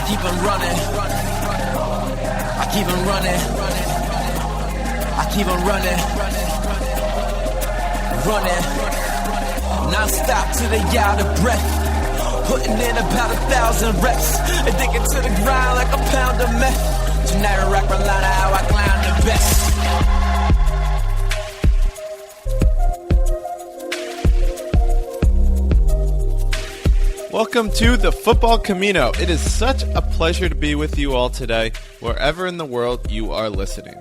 keep on running. I keep on running. I keep on running. Running. Non-stop till they out of breath. Putting in about 1,000 reps. Addicted to the grind like a pound of meth. Tonight I rock my line of how I climb the best. Welcome to the Football Camino. It is such a pleasure to be with you all today, wherever in the world you are listening.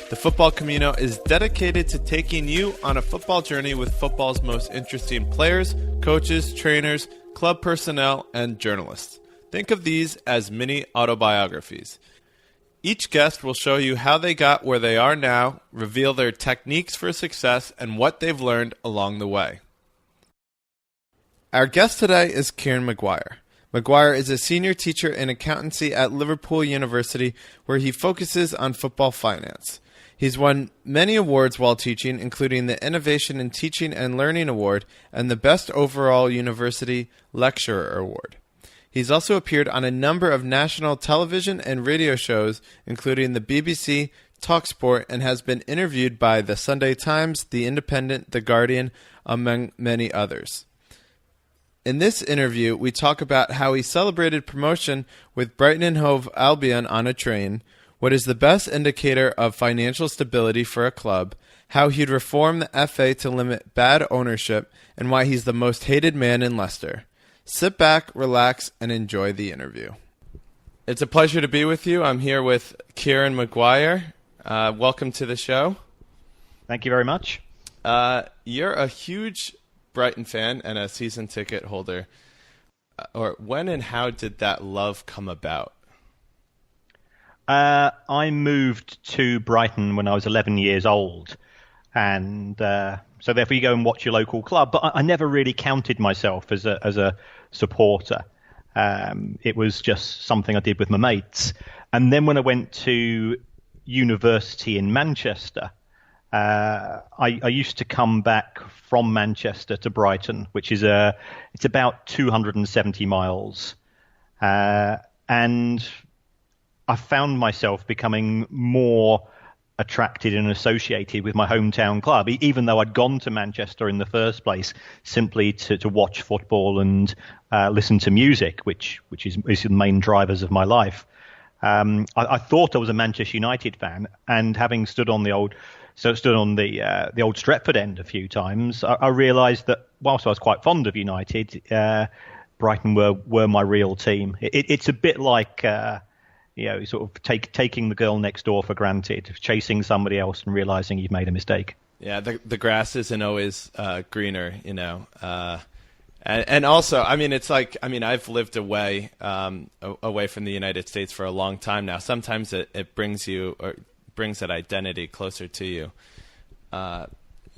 The Football Camino is dedicated to taking you on a football journey with football's most interesting players, coaches, trainers, club personnel, and journalists. Think of these as mini autobiographies. Each guest will show you how they got where they are now, reveal their techniques for success, and what they've learned along the way. Our guest today is Kieran Maguire. Maguire is a senior teacher in accountancy at Liverpool University, where he focuses on football finance. He's won many awards while teaching, including the Innovation in Teaching and Learning Award and the Best Overall University Lecturer Award. He's also appeared on a number of national television and radio shows, including the BBC, TalkSport, and has been interviewed by The Sunday Times, The Independent, The Guardian, among many others. In this interview, we talk about how he celebrated promotion with Brighton and Hove Albion on a train, what is the best indicator of financial stability for a club, how he'd reform the FA to limit bad ownership, and why he's the most hated man in Leicester. Sit back, relax, and enjoy the interview. It's a pleasure to be with you. I'm here with Kieran Maguire. Welcome to the show. Thank you very much. You're a huge Brighton fan and a season ticket holder. Or when and how did that love come about? I moved to Brighton when I was 11 years old, and so therefore you go and watch your local club. But I never really counted myself as a supporter. It was just something I did with my mates. And then when I went to university in Manchester, I used to come back from Manchester to Brighton, which is it's about 270 miles, and I found myself becoming more attracted and associated with my hometown club, even though I'd gone to Manchester in the first place simply to watch football and listen to music, which is the main drivers of my life. I thought I was a Manchester United fan, and having stood on the old Stretford end a few times, I realised that whilst I was quite fond of United, Brighton were my real team. It's a bit like sort of taking the girl next door for granted, chasing somebody else and realising you've made a mistake. Yeah, the grass isn't always greener, And also, it's like, I've lived away from the United States for a long time now. Sometimes it brings that identity closer to you.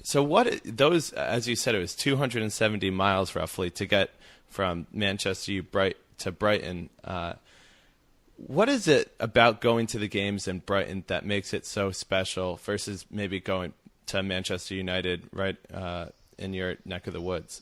So as you said, it was 270 miles roughly to get from Manchester to Brighton. What is it about going to the games in Brighton that makes it so special versus maybe going to Manchester United right in your neck of the woods?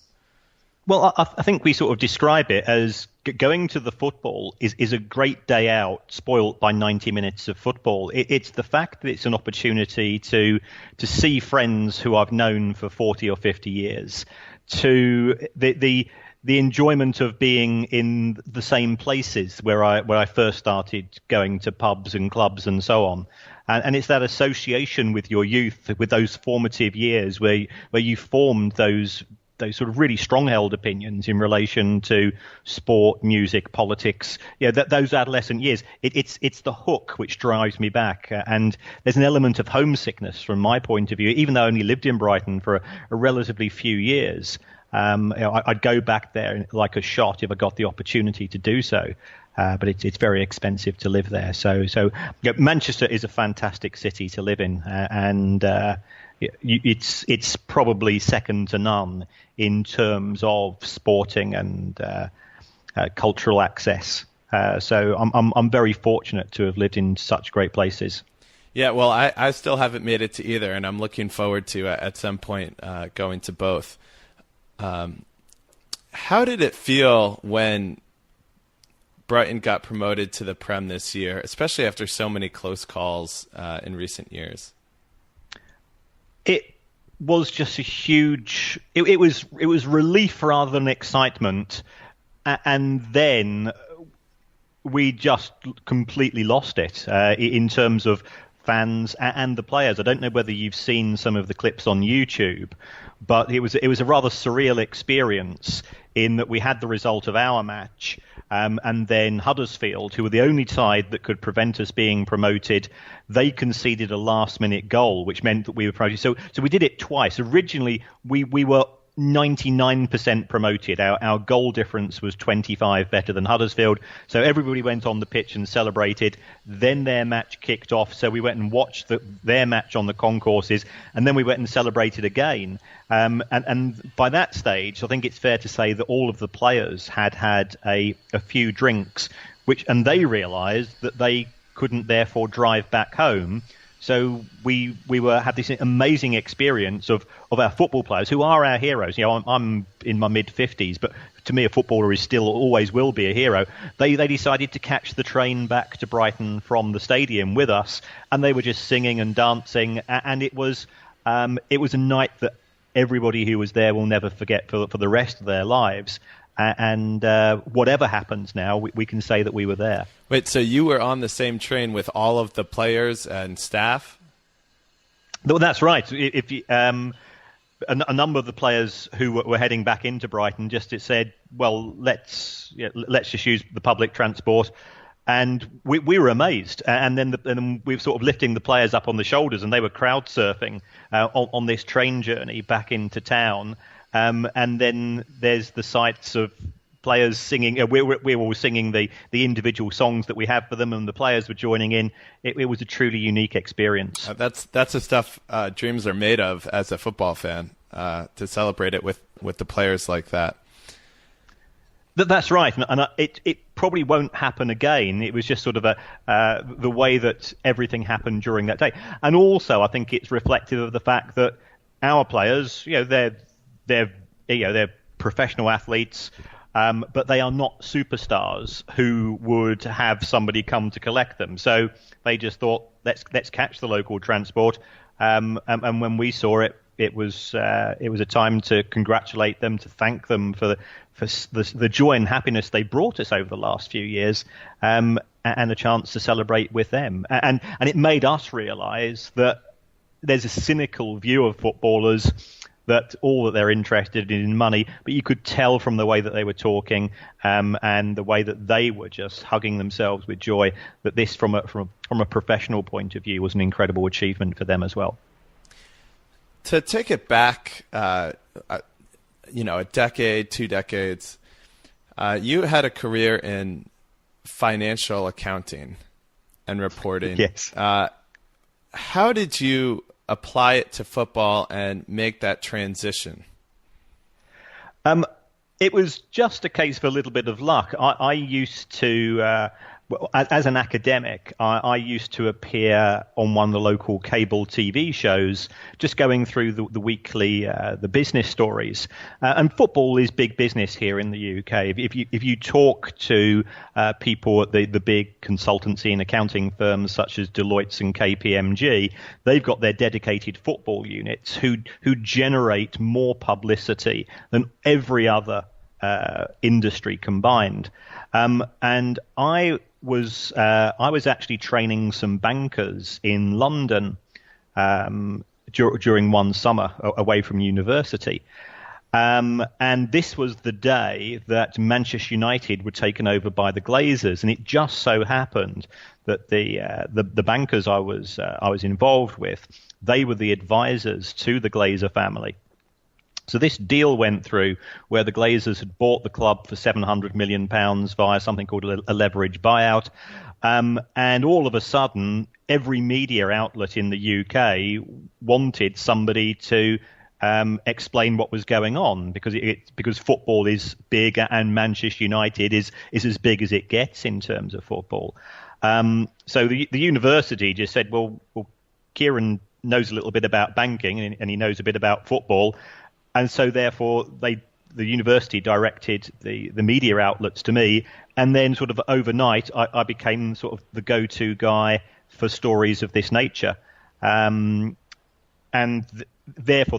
Well, I think we sort of describe it as going to the football is a great day out, spoilt by 90 minutes of football. It's the fact that it's an opportunity to see friends who I've known for 40 or 50 years, to the enjoyment of being in the same places where I first started going to pubs and clubs and so on. And it's that association with your youth, with those formative years where you formed those sort of really strong-held opinions in relation to sport, music, politics. Those adolescent years. It's the hook which drives me back. And there's an element of homesickness from my point of view, even though I only lived in Brighton for a relatively few years. I'd go back there like a shot if I got the opportunity to do so. But it's very expensive to live there. So Manchester is a fantastic city to live in, and it's probably second to none in terms of sporting and cultural access. So I'm very fortunate to have lived in such great places. Yeah, well, I still haven't made it to either, and I'm looking forward to at some point going to both. How did it feel when Brighton got promoted to the Prem this year, especially after so many close calls in recent years? It was just a huge. It was relief rather than excitement, and then we just completely lost it in terms of fans and the players. I don't know whether you've seen some of the clips on YouTube, but it was a rather surreal experience in that we had the result of our match, and then Huddersfield, who were the only side that could prevent us being promoted, they conceded a last-minute goal, which meant that we were promoted. So we did it twice. Originally, we were 99% promoted. Our goal difference was 25 better than Huddersfield. So everybody went on the pitch and celebrated. Then their match kicked off. So we went and watched their match on the concourses. And then we went and celebrated again. And by that stage, I think it's fair to say that all of the players had a few drinks, and they realised that they couldn't therefore drive back home. So we had this amazing experience of our football players, who are our heroes. I'm in my mid-50s, but to me, a footballer is still always will be a hero. They decided to catch the train back to Brighton from the stadium with us, and they were just singing and dancing. And it was a night that everybody who was there will never forget for the rest of their lives. And whatever happens now, we can say that we were there. Wait, so you were on the same train with all of the players and staff? That's right. If you, a number of the players who were heading back into Brighton just said, well, let's just use the public transport. And we were amazed. And then we were sort of lifting the players up on the shoulders, and they were crowd surfing on this train journey back into town. And then there's the sights of players singing. We were all singing the individual songs that we have for them, and the players were joining in. It was a truly unique experience. That's the stuff dreams are made of as a football fan, to celebrate it with the players like that. That's right, and it probably won't happen again. It was just sort of the way that everything happened during that day, and also I think it's reflective of the fact that our players, they're professional athletes, but they are not superstars who would have somebody come to collect them. So they just thought, let's catch the local transport. And when we saw it, it was a time to congratulate them, to thank them for the joy and happiness they brought us over the last few years, and a chance to celebrate with them. And it made us realise that there's a cynical view of footballers, that all that they're interested in money, but you could tell from the way that they were talking, and the way that they were just hugging themselves with joy, that this, from a professional point of view, was an incredible achievement for them as well. To take it back, a decade, 2 decades, you had a career in financial accounting and reporting. Yes. How did you apply it to football and make that transition? It was just a case for a little bit of luck. I used to, as an academic, I used to appear on one of the local cable TV shows, just going through the weekly the business stories. And football is big business here in the UK. If you talk to people at the big consultancy and accounting firms such as Deloitte and KPMG, they've got their dedicated football units who generate more publicity than every other industry combined. And I was actually training some bankers in London during one summer away from university. And this was the day that Manchester United were taken over by the Glazers, and it just so happened that the bankers I was involved with, they were the advisors to the Glazer family. So this deal went through where the Glazers had bought the club for £700 million via something called a leverage buyout. And all of a sudden, every media outlet in the UK wanted somebody to explain what was going on, because football is big and Manchester United is as big as it gets in terms of football. So the university just said, well, Kieran knows a little bit about banking and he knows a bit about football. And so, therefore, they the university directed the media outlets to me, and then sort of overnight I became sort of the go-to guy for stories of this nature. Therefore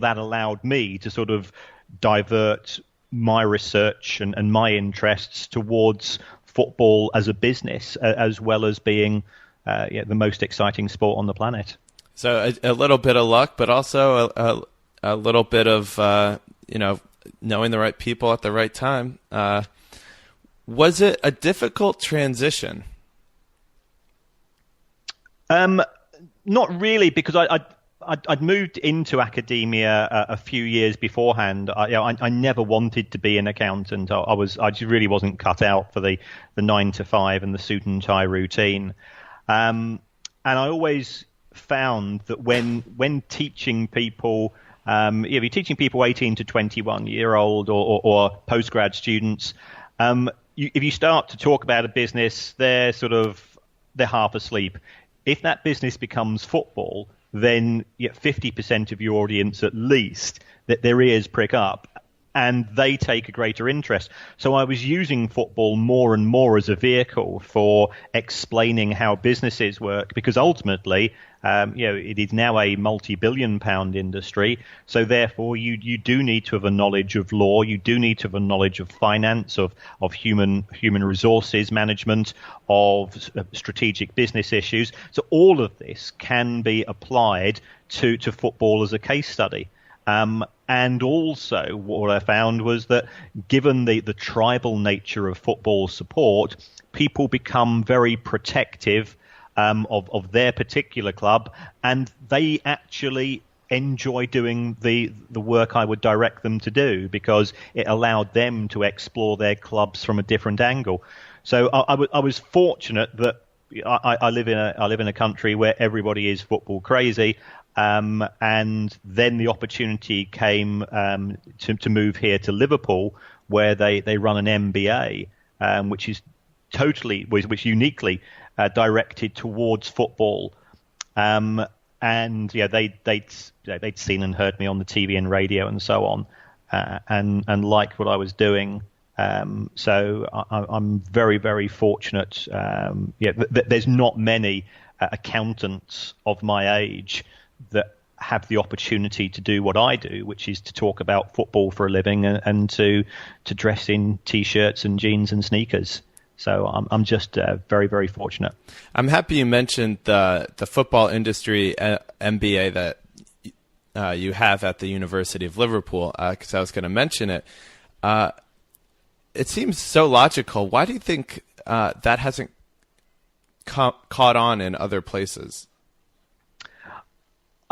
that allowed me to sort of divert my research and my interests towards football as a business, as well as being the most exciting sport on the planet. So a little bit of luck, but also a little bit of knowing the right people at the right time. Was it a difficult transition? Not really, because I'd moved into academia a few years beforehand. I never wanted to be an accountant. I just really wasn't cut out for the 9 to 5 and the suit and tie routine. And I always found that when teaching people, if you're teaching people 18 to 21-year-old or postgrad students, if you start to talk about a business, they're half asleep. If that business becomes football, then 50% of your audience at least, that their ears prick up and they take a greater interest. So I was using football more and more as a vehicle for explaining how businesses work, because ultimately, it is now a multi-billion-pound industry. So therefore, you do need to have a knowledge of law. You do need to have a knowledge of finance, of human resources management, of strategic business issues. So all of this can be applied to football as a case study. And also what I found was that given the tribal nature of football support, people become very protective of their particular club, and they actually enjoy doing the work I would direct them to do, because it allowed them to explore their clubs from a different angle. So I was fortunate that I live in a country where everybody is football crazy. And then the opportunity came to move here to Liverpool, where they run an MBA, which uniquely directed towards football. And they'd seen and heard me on the TV and radio and so on, and liked what I was doing. So I'm very, very fortunate. There's not many accountants of my age that have the opportunity to do what I do, which is to talk about football for a living and to dress in T-shirts and jeans and sneakers. So I'm just very, very fortunate. I'm happy you mentioned the football industry MBA that you have at the University of Liverpool, because I was going to mention it. It seems so logical. Why do you think that hasn't caught on in other places?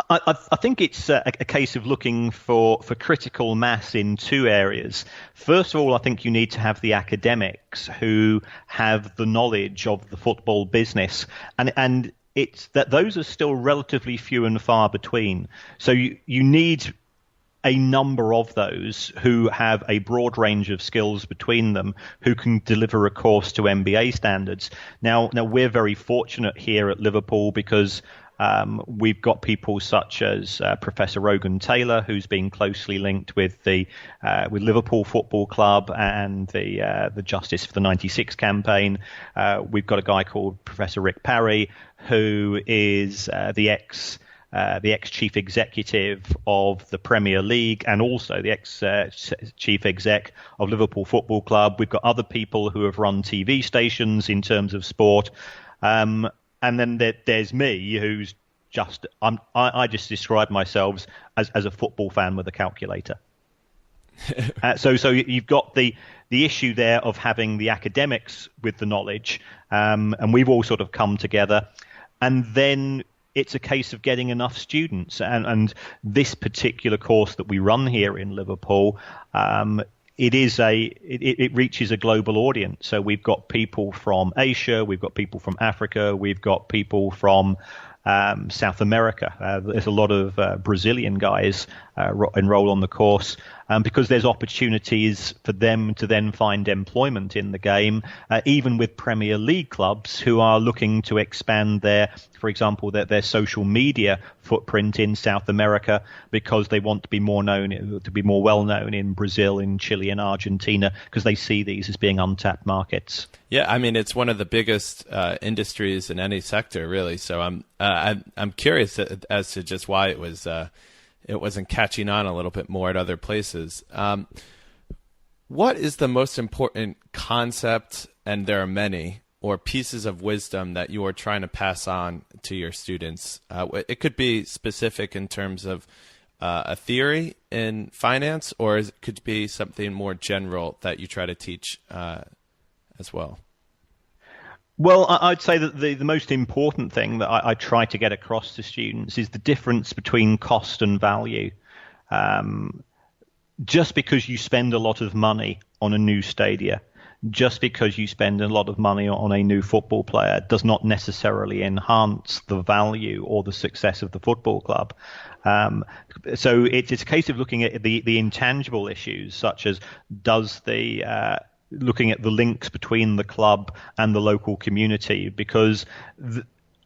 I think it's a case of looking for critical mass in two areas. First of all, I think you need to have the academics who have the knowledge of the football business, and it's that those are still relatively few and far between. So you need a number of those who have a broad range of skills between them, who can deliver a course to MBA standards. Now we're very fortunate here at Liverpool because we've got people such as Professor Rogan Taylor, who's been closely linked with with Liverpool Football Club and the Justice for the 96 campaign. We've got a guy called Professor Rick Parry, who is the ex-chief executive of the Premier League and also the ex-chief exec of Liverpool Football Club. We've got other people who have run TV stations in terms of sport. And then there's me, who's I just describe myself as a football fan with a calculator. So you've got the issue there of having the academics with the knowledge, and we've all sort of come together. And then it's a case of getting enough students. And this particular course that we run here in Liverpool, it reaches a global audience. So we've got people from Asia, we've got people from Africa, we've got people from South America. There's a lot of Brazilian guys enroll on the course, because there's opportunities for them to then find employment in the game, even with Premier League clubs who are looking to expand for example, their social media footprint in South America, because they want to be more well known in Brazil, in Chile, and Argentina, because they see these as being untapped markets. Yeah, I mean, it's one of the biggest industries in any sector, really. So I'm curious as to just why it wasn't catching on a little bit more at other places. What is the most important concept, and there are many, or pieces of wisdom that you are trying to pass on to your students? It could be specific in terms of a theory in finance, or it could be something more general that you try to teach as well. Well, I'd say that the most important thing that I try to get across to students is the difference between cost and value. Just because you spend a lot of money on a new stadia, just because you spend a lot of money on a new football player, does not necessarily enhance the value or the success of the football club. So it's a case of looking at the intangible issues, such as looking at the links between the club and the local community, because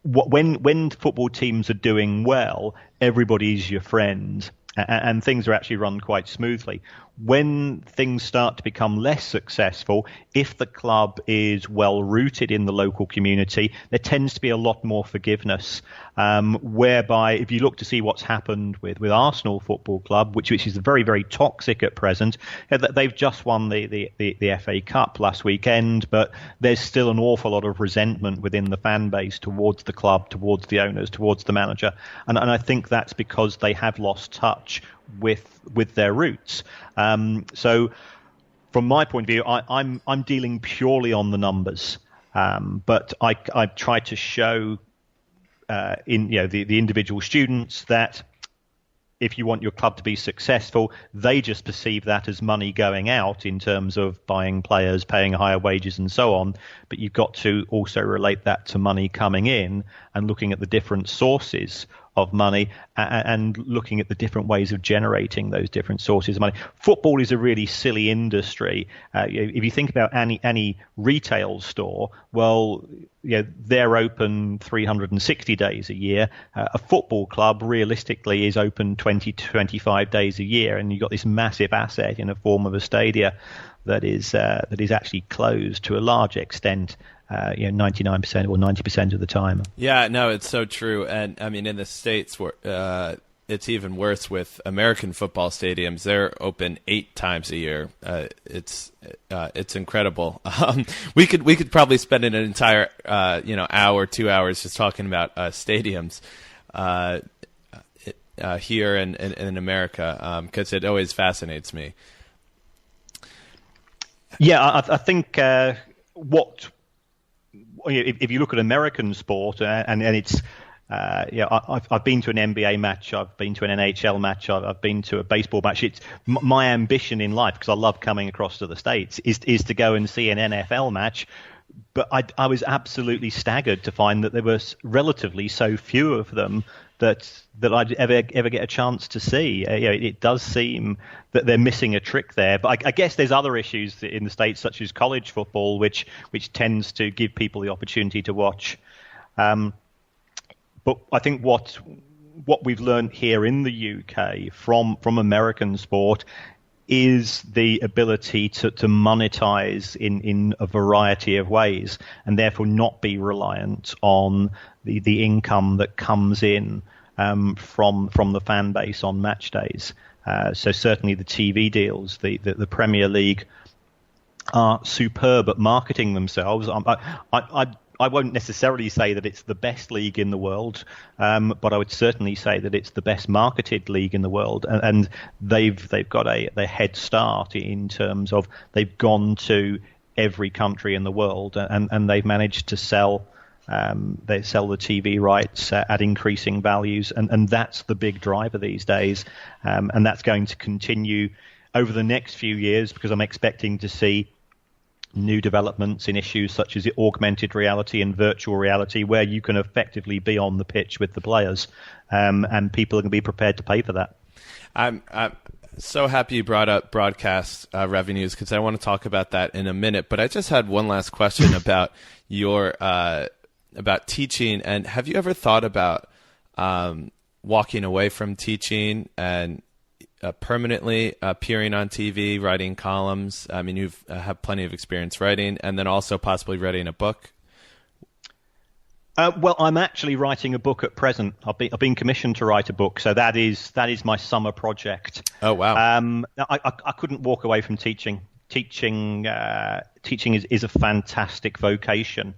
when football teams are doing well, everybody's your friend, and things are actually run quite smoothly. When things start to become less successful, if the club is well rooted in the local community, there tends to be a lot more forgiveness. Whereby, if you look to see what's happened with Arsenal Football Club, which is very, very toxic at present, they've just won the FA Cup last weekend, but there's still an awful lot of resentment within the fan base towards the club, towards the owners, towards the manager, and I think that's because they have lost touch with their roots. So from my point of view, I'm dealing purely on the numbers, but I try to show the individual students that if you want your club to be successful, they just perceive that as money going out in terms of buying players, paying higher wages and so on. But you've got to also relate that to money coming in and looking at the different sources of money and looking at the different ways of generating those different sources of money. Football is a really silly industry. If you think about any retail store, well, they're open 360 days a year. A football club realistically is open 20 to 25 days a year, and you've got this massive asset in the form of a stadia that is actually closed to a large extent, 99% or 90% of the time. Yeah, no, it's so true. And I mean, in the States, where it's even worse with American football stadiums. They're open 8 times a year. It's incredible. We could probably spend an entire hour, 2 hours just talking about stadiums here in America, because it always fascinates me. Yeah, I think if you look at American sport, and it's I've been to an NBA match, I've been to an NHL match, I've been to a baseball match. It's my ambition in life, because I love coming across to the States, is to go and see an NFL match. But I was absolutely staggered to find that there were relatively so few of them that I'd ever get a chance to see. It does seem that they're missing a trick there. But I guess there's other issues in the States, such as college football, which tends to give people the opportunity to watch. But I think what we've learned here in the UK from American sport is the ability to monetize in a variety of ways, and therefore not be reliant on the income that comes in from the fan base on match days. So certainly the TV deals, the Premier League are superb at marketing themselves. I won't necessarily say that it's the best league in the world, but I would certainly say that it's the best marketed league in the world, and they've got a head start in terms of they've gone to every country in the world, and they've managed to sell the TV rights at increasing values, and that's the big driver these days, and that's going to continue over the next few years, because I'm expecting to see new developments in issues such as augmented reality and virtual reality, where you can effectively be on the pitch with the players, and people are going to be prepared to pay for that. I'm so happy you brought up broadcast revenues, because I want to talk about that in a minute. But I just had one last question about your about teaching. And have you ever thought about walking away from teaching and permanently appearing on TV, writing columns? I mean, you've have plenty of experience writing, and then also possibly writing a book. Well, I'm actually writing a book at present. I've been commissioned to write a book, so that is my summer project. Oh wow! I couldn't walk away from teaching. Teaching is a fantastic vocation,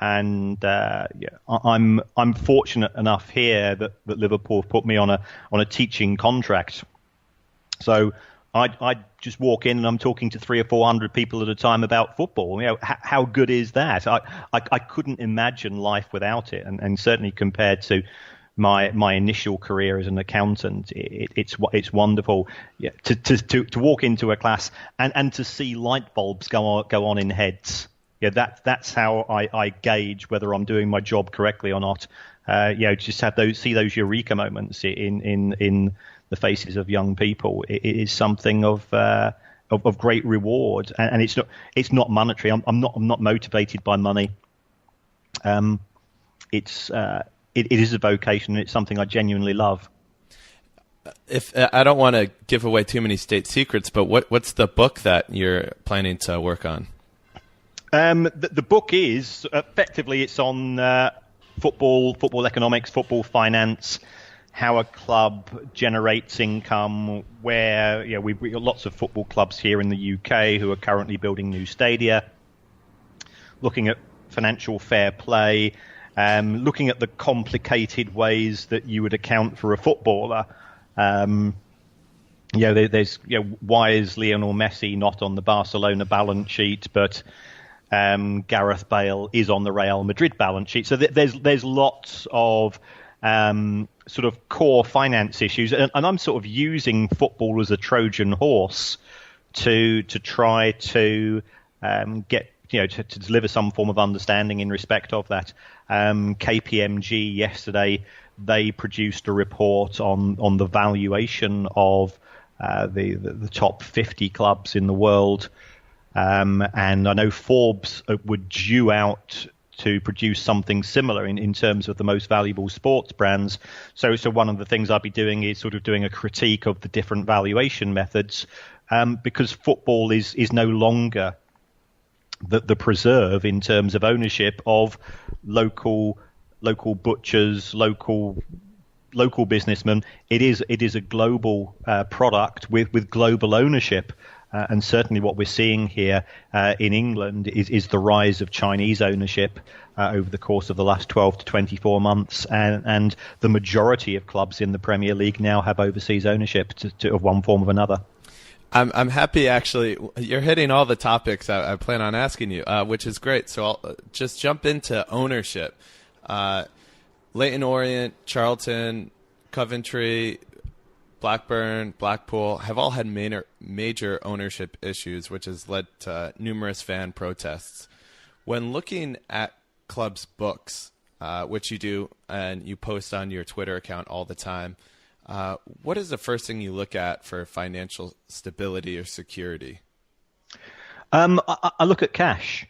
and I'm fortunate enough here that Liverpool put me on a teaching contract. So I just walk in and I'm talking to 300 or 400 people at a time about football. You know, how good is that? I couldn't imagine life without it, and certainly compared to my initial career as an accountant, it's wonderful. Yeah, to walk into a class and to see light bulbs go on in heads. Yeah, that's how I gauge whether I'm doing my job correctly or not. Just see those eureka moments in the faces of young people. It is something of great reward, and it's not monetary. I'm not motivated by money. It is a vocation, and it's something I genuinely love. If I don't want to give away too many state secrets, but what's the book that you're planning to work on? The book is effectively it's on football economics, football finance, how a club generates income, where we've got lots of football clubs here in the UK who are currently building new stadia, looking at financial fair play, looking at the complicated ways that you would account for a footballer. There's why is Lionel Messi not on the Barcelona balance sheet, but Gareth Bale is on the Real Madrid balance sheet? So there's lots of sort of core finance issues, and I'm sort of using football as a Trojan horse to try to get to deliver some form of understanding in respect of that. KPMG yesterday, they produced a report on the valuation of the top 50 clubs in the world, and I know Forbes were due out to produce something similar in terms of the most valuable sports brands. So one of the things I'll be doing is sort of doing a critique of the different valuation methods, because football is no longer the preserve in terms of ownership of local butchers, local businessmen. It is a global product with global ownership. And certainly what we're seeing here in England is the rise of Chinese ownership over the course of the last 12 to 24 months. And the majority of clubs in the Premier League now have overseas ownership of one form or another. I'm happy, actually. You're hitting all the topics I plan on asking you, which is great. So I'll just jump into ownership. Leyton Orient, Charlton, Coventry, Blackburn, Blackpool have all had major ownership issues, which has led to numerous fan protests. When looking at clubs' books, which you do and you post on your Twitter account all the time, what is the first thing you look at for financial stability or security? I look at cash.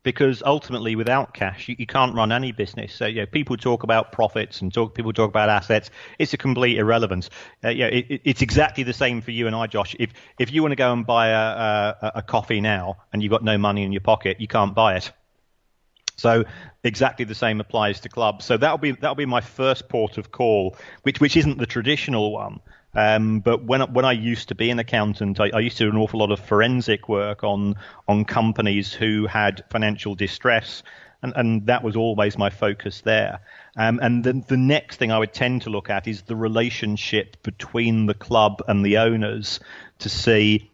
Because ultimately, without cash, you can't run any business. So, people talk about profits and people talk about assets. It's a complete irrelevance. It's exactly the same for you and I, Josh. If you want to go and buy a coffee now and you've got no money in your pocket, you can't buy it. So exactly the same applies to clubs. So that'll be my first port of call, which isn't the traditional one. But when I used to be an accountant, I used to do an awful lot of forensic work on companies who had financial distress, and that was always my focus there. And then the next thing I would tend to look at is the relationship between the club and the owners to see,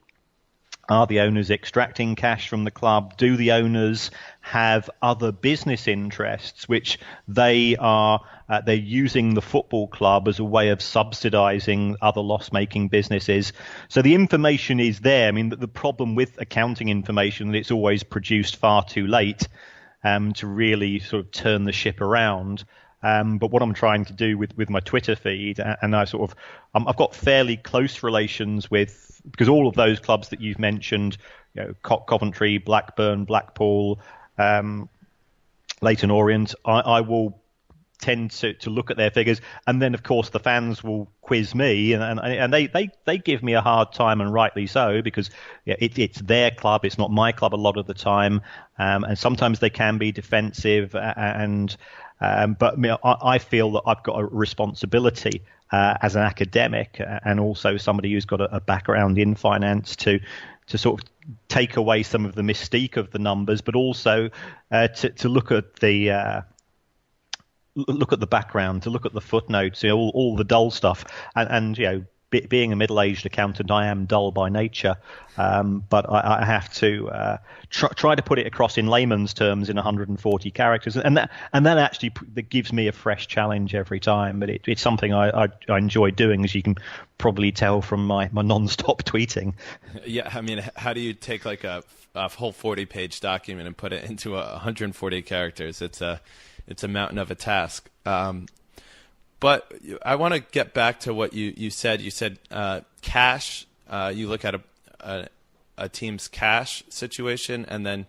are the owners extracting cash from the club? Do the owners have other business interests, which they're using the football club as a way of subsidizing other loss-making businesses? So the information is there. I mean, the problem with accounting information that it's always produced far too late to really sort of turn the ship around. But what I'm trying to do with my Twitter feed, and I've got fairly close relations with, because all of those clubs that you've mentioned, Coventry, Blackburn, Blackpool, Leyton Orient, I will tend to look at their figures, and then of course the fans will quiz me, and they give me a hard time, and rightly so, because it's their club, it's not my club a lot of the time, and sometimes they can be defensive, but I feel that I've got a responsibility as an academic and also somebody who's got a background in finance to sort of take away some of the mystique of the numbers, but also to look at the background, to look at the footnotes, all the dull stuff, and being a middle-aged accountant, I am dull by nature, but I have to try to put it across in layman's terms in 140 characters, and that actually that gives me a fresh challenge every time. But it's something I enjoy doing, as you can probably tell from my non-stop tweeting. Yeah, I mean, how do you take like a whole 40-page document and put it into 140 characters? It's a mountain of a task. But I want to get back to what you said. You said cash. You look at a team's cash situation and then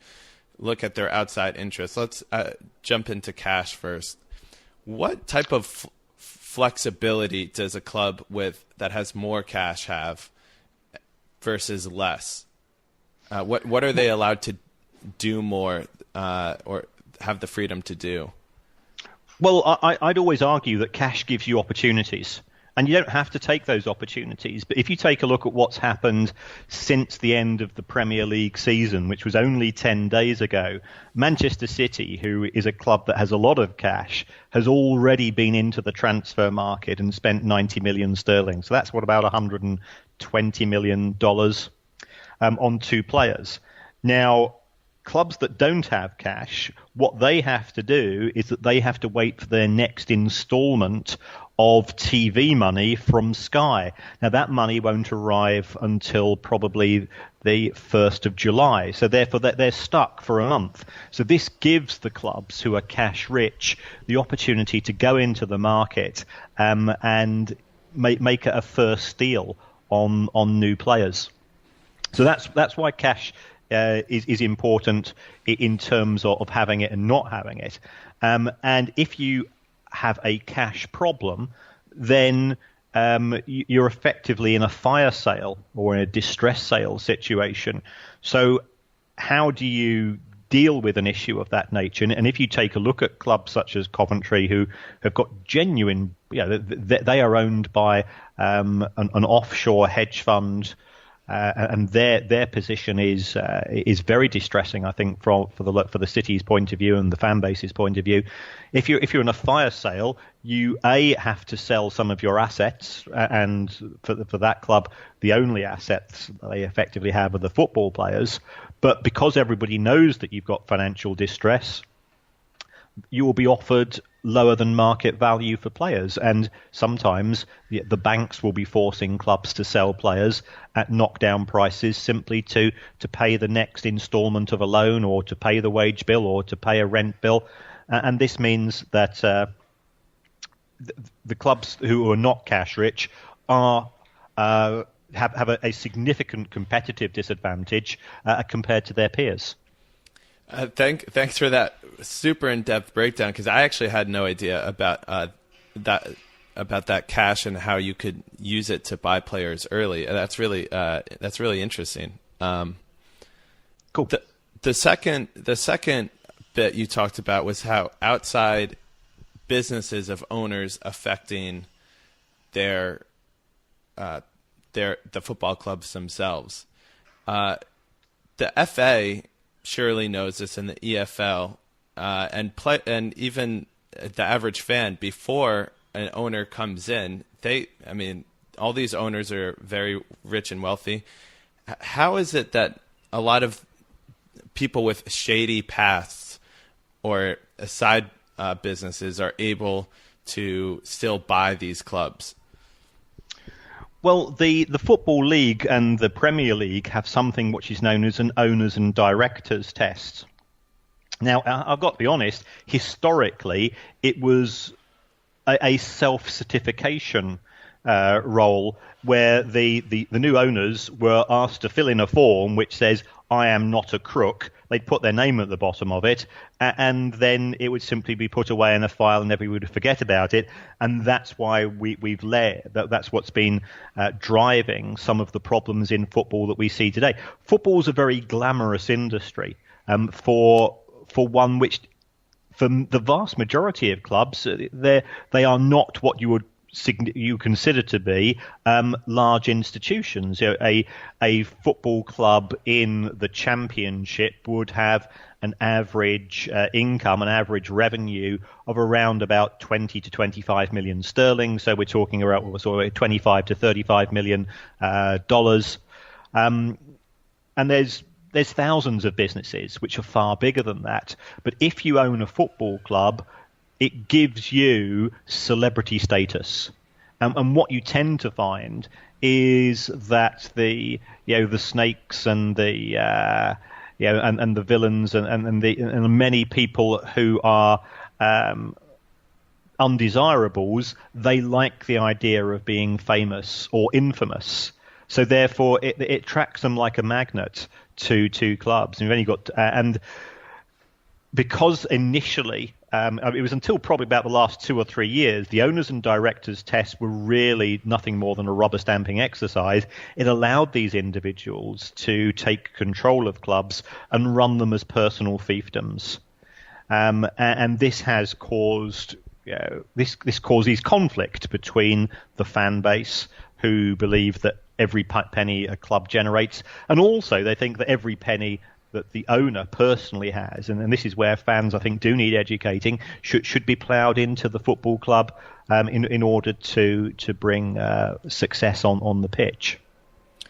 look at their outside interests. Let's jump into cash first. What type of flexibility does a club that has more cash have versus less? What are they allowed to do more or have the freedom to do? Well, I'd always argue that cash gives you opportunities, and you don't have to take those opportunities. But if you take a look at what's happened since the end of the Premier League season, which was only 10 days ago, Manchester City, who is a club that has a lot of cash, has already been into the transfer market and spent 90 million sterling. So that's about $120 million on two players. Now, clubs that don't have cash, what they have to do is that they have to wait for their next instalment of TV money from Sky. Now, that money won't arrive until probably the 1st of July. So therefore, they're stuck for a month. So this gives the clubs who are cash rich the opportunity to go into the market and make a first steal on new players. So that's why cash is important in terms of having it and not having it. And if you have a cash problem, then you're effectively in a fire sale or in a distress sale situation. So how do you deal with an issue of that nature? And if you take a look at clubs such as Coventry, who have got genuine, they are owned by an offshore hedge fund, and their position is very distressing, I think, for the city's point of view and the fan base's point of view. If you're in a fire sale, you have to sell some of your assets, and for that club, the only assets they effectively have are the football players. But because everybody knows that you've got financial distress, you will be offered lower than market value for players, and sometimes the banks will be forcing clubs to sell players at knockdown prices simply to pay the next instalment of a loan, or to pay the wage bill, or to pay a rent bill, and this means that the clubs who are not cash rich have a significant competitive disadvantage compared to their peers. Thanks for that super in-depth breakdown, because I actually had no idea about that cash and how you could use it to buy players early. That's really interesting. Cool. The second bit you talked about was how outside businesses of owners affecting the football clubs themselves. The FA surely knows this, in the EFL, and even the average fan, before an owner comes in, all these owners are very rich and wealthy. How is it that a lot of people with shady pasts or side businesses are able to still buy these clubs? Well, the Football League and the Premier League have something which is known as an owners and directors test. Now, I've got to be honest, historically, it was a self-certification role where the new owners were asked to fill in a form which says, "I am not a crook." They'd put their name at the bottom of it, and then it would simply be put away in a file and everybody would forget about it. And that's why that's what's been driving some of the problems in football that we see today. Football's a very glamorous industry for one which, for the vast majority of clubs, they are not what you consider to be large institutions. A football club in the Championship would have an average income, an average revenue of around about 20 to 25 million sterling. So we're talking about sort of 25 to 35 million dollars. And there's thousands of businesses which are far bigger than that. But if you own a football club, it gives you celebrity status. And what you tend to find is that the snakes and the and the villains and many people who are undesirables, they like the idea of being famous or infamous. So therefore, it attracts them like a magnet to clubs. And you've only got and because initially, it was until probably about the last 2 or 3 years, the owners and directors tests were really nothing more than a rubber stamping exercise. It allowed these individuals to take control of clubs and run them as personal fiefdoms. And this has caused this causes conflict between the fan base, who believe that every penny a club generates, and also they think that every penny that the owner personally has, and this is where fans, I think, do need educating, should be ploughed into the football club in order to bring success on the pitch.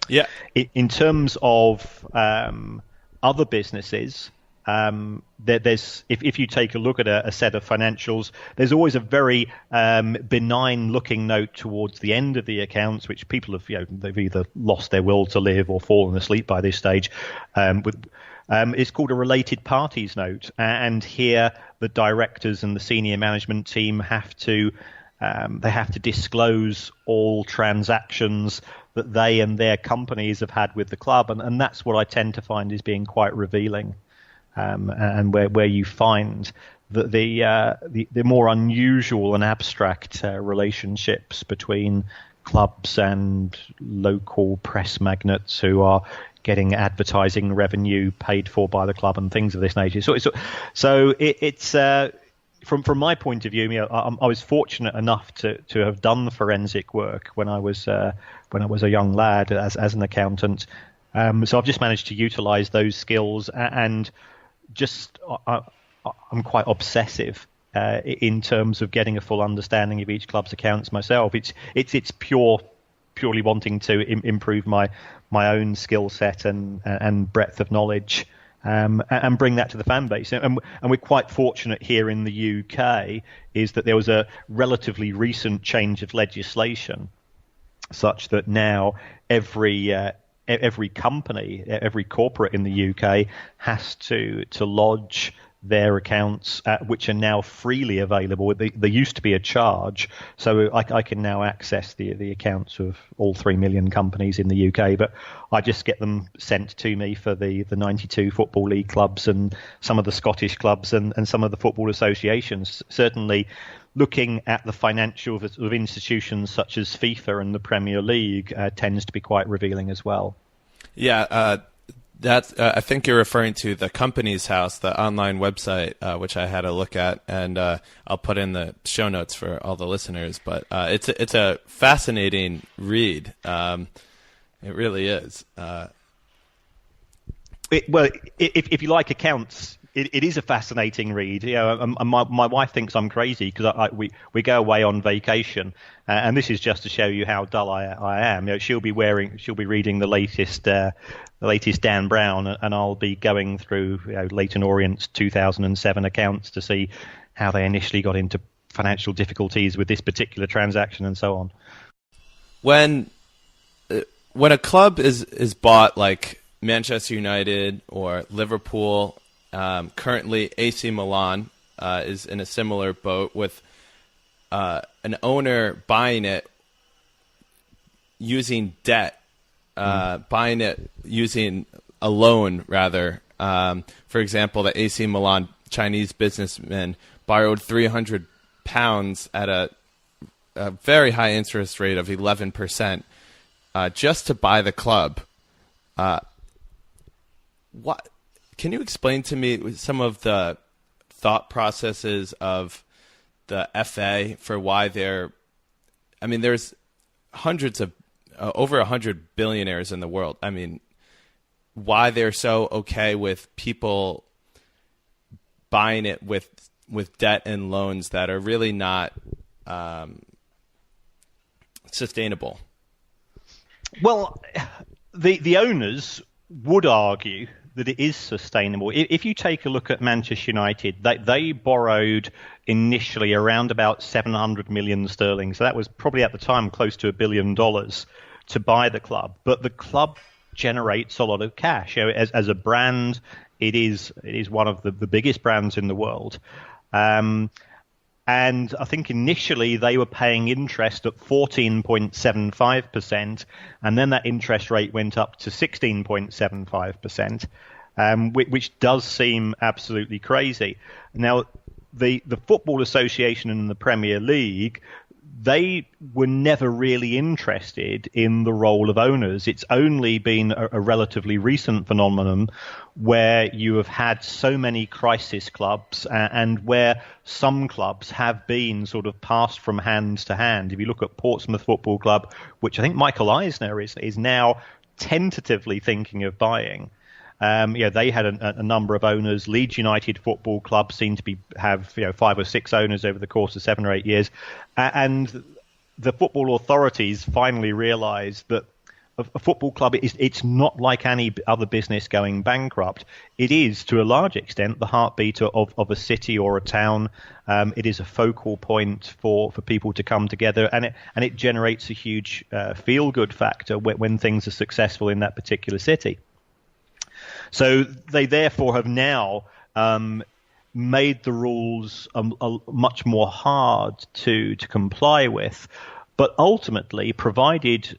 Yeah. In terms of other businesses, there's if you take a look at a set of financials, there's always a very benign looking note towards the end of the accounts, which people have they've either lost their will to live or fallen asleep by this stage. It's called a related parties note, and here the directors and the senior management team have to disclose all transactions that they and their companies have had with the club, and that's what I tend to find is being quite revealing, and where you find that the more unusual and abstract relationships between clubs and local press magnates who are getting advertising revenue paid for by the club and things of this nature. So it's from my point of view, I was fortunate enough to have done the forensic work when I was a young lad as an accountant. So I've just managed to utilize those skills, and just I'm quite obsessive in terms of getting a full understanding of each club's accounts myself. It's purely wanting to improve my own skill set and breadth of knowledge, and bring that to the fan base. And we're quite fortunate here in the UK is that there was a relatively recent change of legislation such that now every company, every corporate in the UK has to lodge their accounts, which are now freely available. There used to be a charge, so I can now access the accounts of all 3 million companies in the UK, but I just get them sent to me for the 92 Football League clubs and some of the Scottish clubs and some of the football associations. Certainly looking at the financials of institutions such as FIFA and the Premier League tends to be quite revealing as well. Yeah, I think you're referring to the Company's House, the online website, which I had a look at, and I'll put in the show notes for all the listeners. But it's a fascinating read. It really is. If you like accounts, it is a fascinating read. My wife thinks I'm crazy because we go away on vacation, and this is just to show you how dull I am. She'll be reading the latest Dan Brown, and I'll be going through Leyton Orient's 2007 accounts to see how they initially got into financial difficulties with this particular transaction and so on. When a club is bought, like Manchester United or Liverpool, currently AC Milan is in a similar boat with an owner buying it using debt, buying it using a loan, rather. For example, the AC Milan Chinese businessman borrowed £300 at a very high interest rate of 11% just to buy the club. What can you explain to me some of the thought processes of the FA for why there's hundreds of over 100 billionaires in the world. I mean, why they're so okay with people buying it with debt and loans that are really not sustainable? Well, the owners would argue that it is sustainable. If you take a look at Manchester United, they borrowed initially around about 700 million sterling. So that was probably at the time close to $1 billion to buy the club. But the club generates a lot of cash. You know, as a brand, it is one of the biggest brands in the world. And I think initially they were paying interest at 14.75%, and then that interest rate went up to 16.75%, which does seem absolutely crazy. Now, the Football Association and the Premier League, they were never really interested in the role of owners. It's only been a relatively recent phenomenon where you have had so many crisis clubs and where some clubs have been sort of passed from hand to hand. If you look at Portsmouth Football Club, which I think Michael Eisner is now tentatively thinking of buying. They had a number of owners. Leeds United Football Club seemed to have 5 or 6 owners over the course of 7 or 8 years, and the football authorities finally realised that a football club it's not like any other business going bankrupt. It is, to a large extent, the heartbeat of a city or a town. It is a focal point for people to come together, and it generates a huge feel-good factor when things are successful in that particular city. So they therefore have now made the rules much more hard to comply with, but ultimately, provided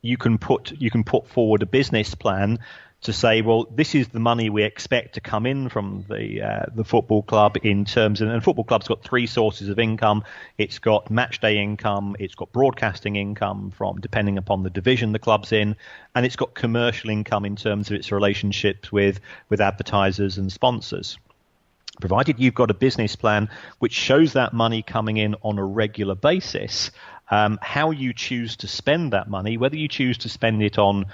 you can put forward a business plan to say, well, this is the money we expect to come in from the football club in terms, and football club's got 3 sources of income. It's got match day income, it's got broadcasting income from depending upon the division the club's in, and it's got commercial income in terms of its relationships with advertisers and sponsors. Provided you've got a business plan which shows that money coming in on a regular basis, how you choose to spend that money, whether you choose to spend it on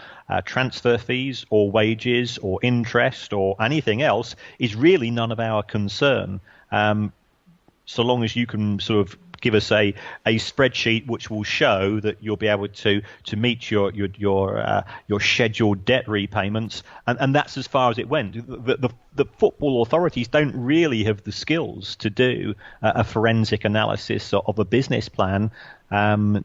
transfer fees or wages or interest or anything else, is really none of our concern. So long as you can sort of give us a spreadsheet which will show that you'll be able to meet your scheduled debt repayments, and that's as far as it went. The football authorities don't really have the skills to do a forensic analysis of a business plan for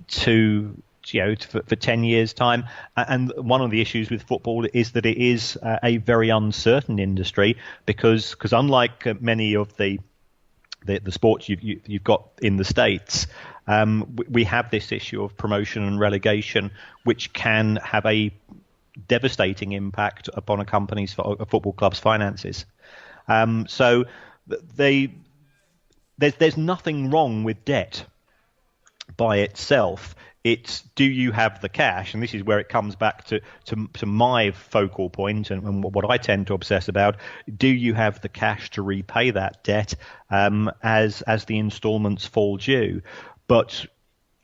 10 years' time. And one of the issues with football is that it is a very uncertain industry because unlike many of the sports you've got in the States, we have this issue of promotion and relegation, which can have a devastating impact upon a football club's finances. So there's nothing wrong with debt by itself. It's, do you have the cash? And this is where it comes back to my focal point and what I tend to obsess about. Do you have the cash to repay that debt as the installments fall due? But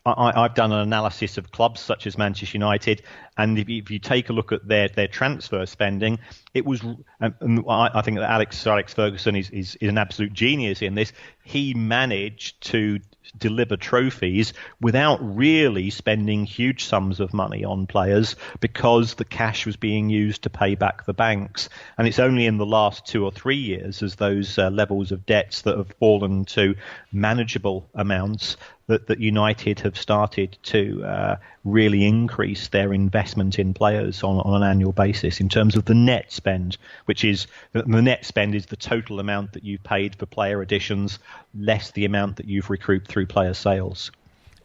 I've done an analysis of clubs such as Manchester United, and if you take a look at their transfer spending, it was. I think that Alex Ferguson is an absolute genius in this. He managed to deliver trophies without really spending huge sums of money on players because the cash was being used to pay back the banks. And it's only in the last 2 or 3 years, as those levels of debts that have fallen to manageable amounts, that United have started to really increase their investment in players on an annual basis in terms of the net spend, which is the net spend is the total amount that you've paid for player additions less the amount that you've recouped through player sales.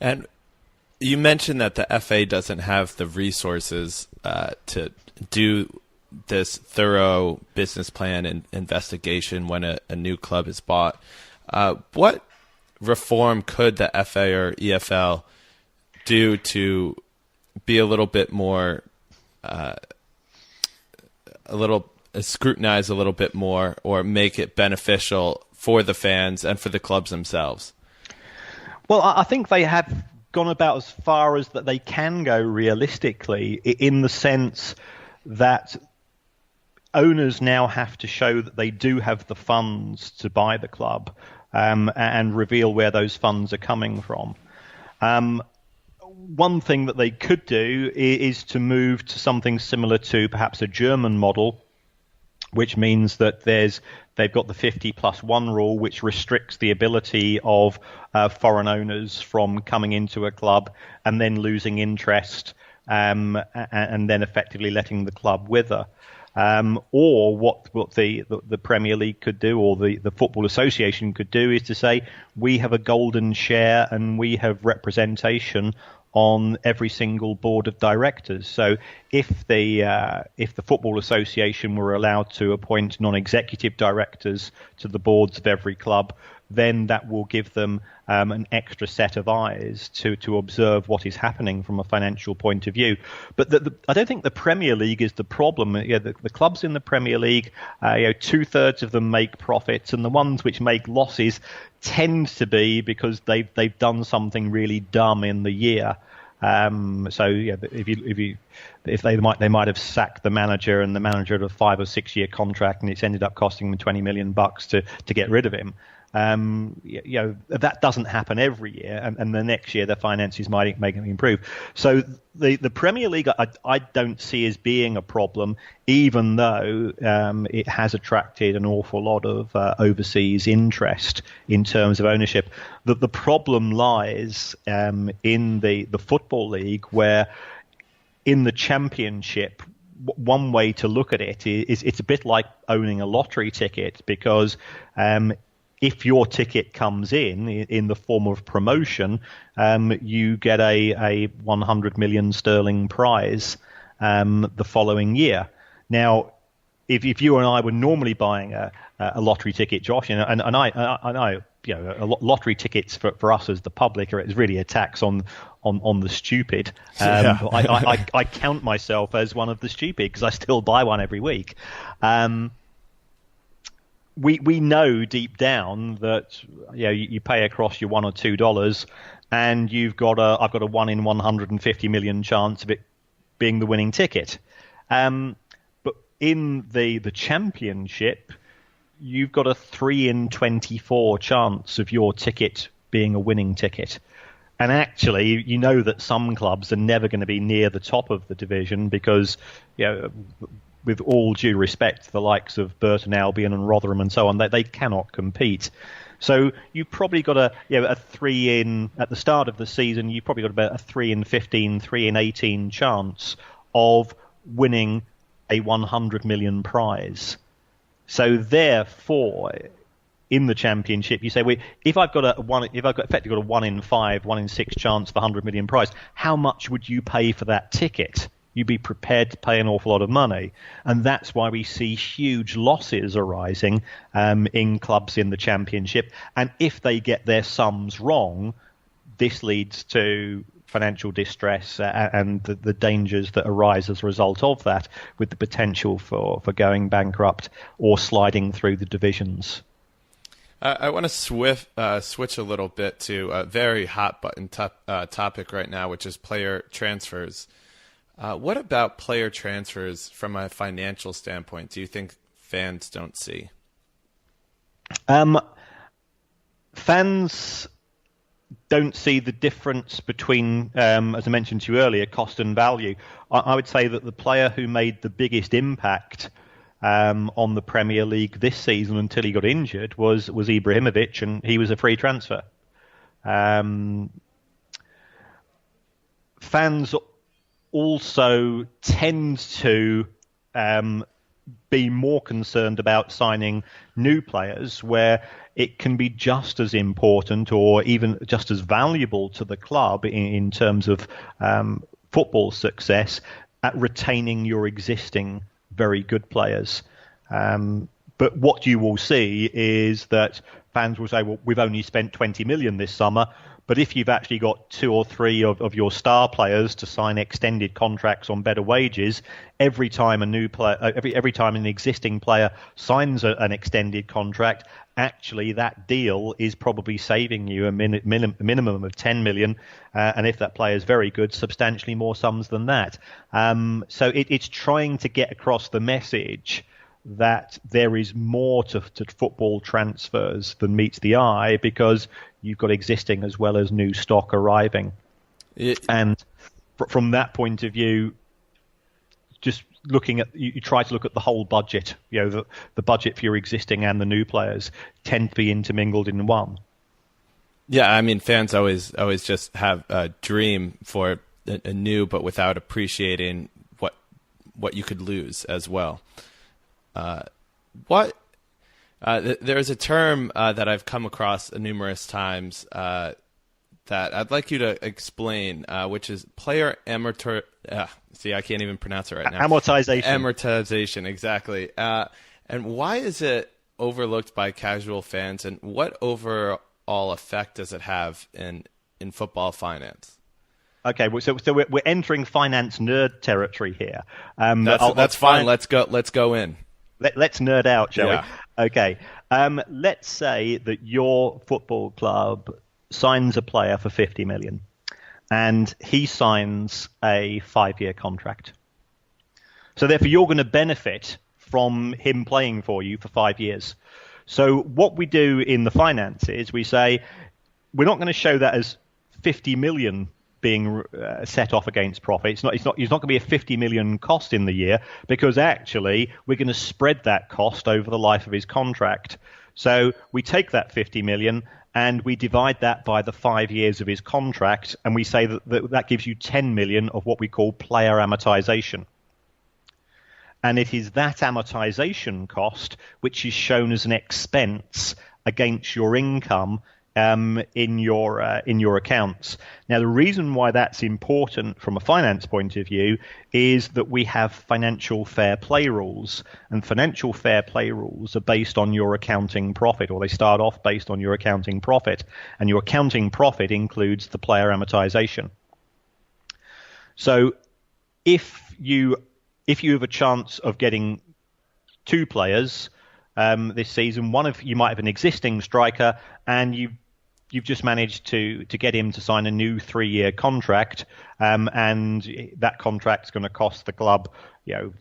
And you mentioned that the FA doesn't have the resources to do this thorough business plan and investigation when a new club is bought. What reform could the FA or EFL do to be a little bit more, scrutinize a little bit more, or make it beneficial for the fans and for the clubs themselves? Well, I think they have gone about as far as that they can go realistically, in the sense that owners now have to show that they do have the funds to buy the club, and reveal where those funds are coming from. One thing that they could do is to move to something similar to perhaps a German model, which means that they've got the 50+1 rule, which restricts the ability of foreign owners from coming into a club and then losing interest, and then effectively letting the club wither. Or what the Premier League could do, or the Football Association could do, is to say we have a golden share and we have representation on every single board of directors. So if the Football Association were allowed to appoint non-executive directors to the boards of every club, then that will give them an extra set of eyes to observe what is happening from a financial point of view. But I don't think the Premier League is the problem. The clubs in the Premier League, 2/3 of them make profits, and the ones which make losses tend to be because they've done something really dumb in the year. If they might have sacked the manager, and the manager had a 5 or 6 year contract, and it's ended up costing them $20 million to get rid of him. That doesn't happen every year, and the next year the finances might make them improve. So the Premier League I don't see as being a problem, even though it has attracted an awful lot of overseas interest in terms of ownership. The problem lies in the Football League, where in the Championship, one way to look at it is it's a bit like owning a lottery ticket, because if your ticket comes in the form of promotion, you get a 100 million sterling prize the following year. Now, if you and I were normally buying a lottery ticket, Josh, and I lottery tickets for us as the public is really a tax on the stupid. I count myself as one of the stupid because I still buy one every week. We know deep down that you pay across your $1 or $2, and I've got a 1 in 150 million chance of it being the winning ticket. But in the Championship, you've got a 3 in 24 chance of your ticket being a winning ticket. And actually, you know that some clubs are never going to be near the top of the division because, with all due respect to the likes of Burton Albion and Rotherham and so on, they cannot compete. So you've probably got a 3 in, at the start of the season, you've probably got about a 3 in 15, 3 in 18 chance of winning a 100 million prize. So therefore, in the Championship, you say, if I've effectively got a 1 in 5, 1 in 6 chance of a 100 million prize, how much would you pay for that ticket? You'd be prepared to pay an awful lot of money. And that's why we see huge losses arising in clubs in the Championship. And if they get their sums wrong, this leads to financial distress and the dangers that arise as a result of that, with the potential for going bankrupt or sliding through the divisions. I want to switch a little bit to a very hot button topic right now, which is player transfers. What about player transfers from a financial standpoint do you think fans don't see? Fans don't see the difference between, as I mentioned to you earlier, cost and value. I would say that the player who made the biggest impact on the Premier League this season until he got injured was Ibrahimovic, and he was a free transfer. fans also tend to be more concerned about signing new players, where it can be just as important or even just as valuable to the club in terms of football success at retaining your existing very good players. But what you will see is that fans will say, well, we've only spent 20 million this summer. But if you've actually got 2 or 3 of your star players to sign extended contracts on better wages, every time a new player, every time an existing player signs an extended contract, actually that deal is probably saving you a minimum of 10 million, and if that player is very good, substantially more sums than that. So it's trying to get across the message that there is more to football transfers than meets the eye, because you've got existing as well as new stock arriving. And from that point of view, just looking at, you try to look at the whole budget. The budget for your existing and the new players tend to be intermingled in one. Yeah, I mean, fans always just have a dream for a new, but without appreciating what you could lose as well. There's a term that I've come across numerous times that I'd like you to explain, which is player see, I can't even pronounce it right now. Amortization. Amortization, exactly. And why is it overlooked by casual fans, and what overall effect does it have in football finance? Okay, so we're entering finance nerd territory here. That's fine. Let's go in. Let's nerd out, shall we? Okay. Let's say that your football club signs a player for 50 million, and he signs a 5-year contract. So therefore, you're going to benefit from him playing for you for 5 years. So what we do in the finances, we say we're not going to show that as 50 million being set off against profit. It's not going to be a 50 million cost in the year, because actually we're going to spread that cost over the life of his contract. So we take that 50 million and we divide that by the 5 years of his contract, and we say that gives you 10 million of what we call player amortization. And it is that amortization cost which is shown as an expense against your income in your accounts. Now, the reason why that's important from a finance point of view is that we have financial fair play rules, and financial fair play rules are based on your accounting profit, or they start off based on your accounting profit, and your accounting profit includes the player amortization. So if you have a chance of getting 2 players this season, you might have an existing striker, and you've just managed to get him to sign a new 3-year contract, and that contract's going to cost the club,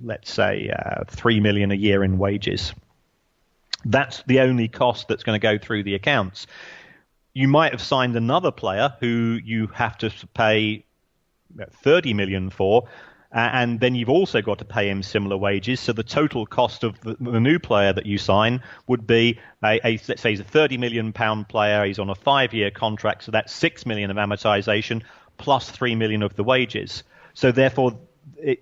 let's say 3 million a year in wages. That's the only cost that's going to go through the accounts. You might have signed another player who you have to pay 30 million for, and then you've also got to pay him similar wages. So the total cost of the new player that you sign would be, let's say he's a £30 million player. He's on a 5-year contract, so that's 6 million of amortization plus 3 million of the wages. So therefore,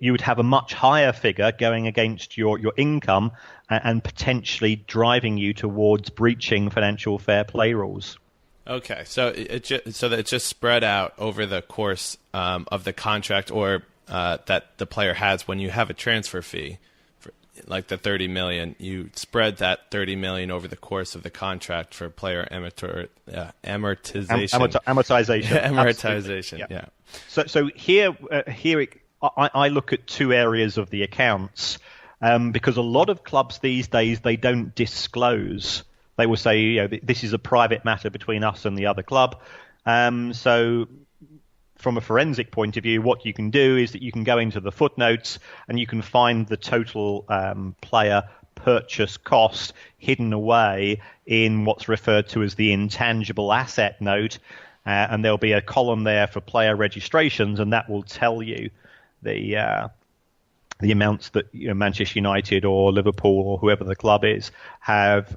you would have a much higher figure going against your income and potentially driving you towards breaching financial fair play rules. Okay, so that it's just spread out over the course of the contract, or that the player has when you have a transfer fee, like the 30 million, you spread that 30 million over the course of the contract for player amortization. Amortization. Yeah. So here I look at 2 areas of the accounts, because a lot of clubs these days, they don't disclose. They will say, this is a private matter between us and the other club. So from a forensic point of view, what you can do is that you can go into the footnotes and you can find the total player purchase cost hidden away in what's referred to as the intangible asset note, and there'll be a column there for player registrations, and that will tell you the amounts that Manchester United or Liverpool or whoever the club is have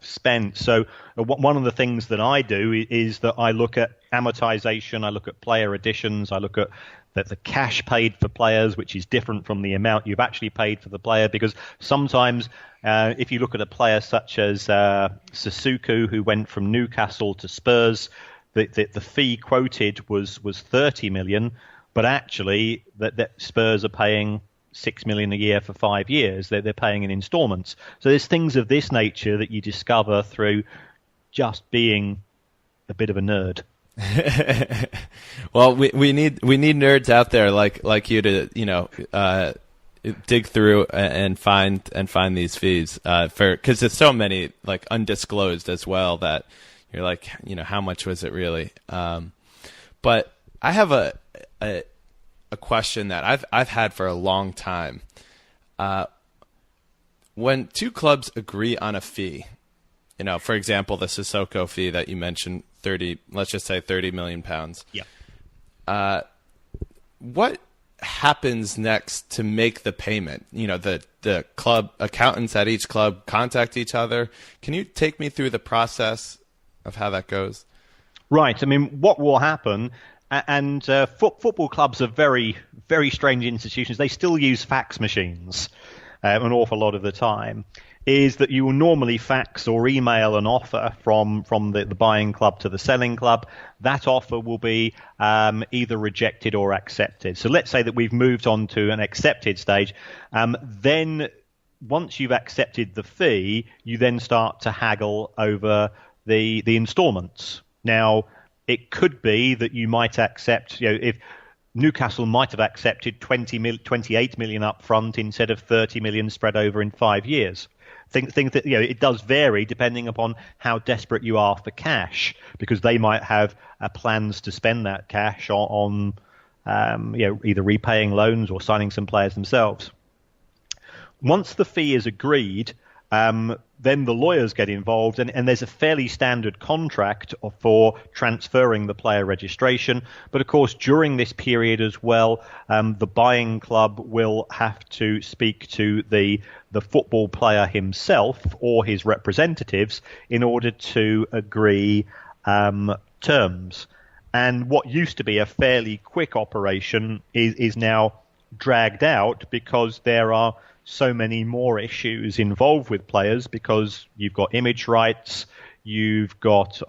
spent. So one of the things that I do is that I look at amortization, I look at player additions, I look at the cash paid for players, which is different from the amount you've actually paid for the player, because sometimes if you look at a player such as Sissoko, who went from Newcastle to Spurs, the fee quoted was 30 million, but actually that Spurs are paying 6 million a year for 5 years. They're paying in installments. So there's things of this nature that you discover through just being a bit of a nerd. Well, we need nerds out there like you to dig through and find these fees because there's so many like undisclosed as well that you're like, how much was it really? But I have a question that I've had for a long time. When two clubs agree on a fee, for example, the Sissoko fee that you mentioned, let's just say £30 million. Yeah. What happens next to make the payment? The club accountants at each club contact each other. Can you take me through the process of how that goes? Right. I mean, what will happen? And football clubs are very, very strange institutions. They still use fax machines an awful lot of the time. Is that you will normally fax or email an offer from the buying club to the selling club. That offer will be either rejected or accepted. So let's say that we've moved on to an accepted stage. Then once you've accepted the fee, you then start to haggle over the installments. Now, it could be that you might accept, if Newcastle might have accepted 28 million up front instead of 30 million spread over in 5 years. Think that it does vary depending upon how desperate you are for cash, because they might have plans to spend that cash on either repaying loans or signing some players themselves. Once the fee is agreed, then the lawyers get involved, and there's a fairly standard contract for transferring the player registration. But of course, during this period as well, the buying club will have to speak to the football player himself or his representatives in order to agree terms. And what used to be a fairly quick operation is now dragged out because there are so many more issues involved with players, because you've got image rights, you've got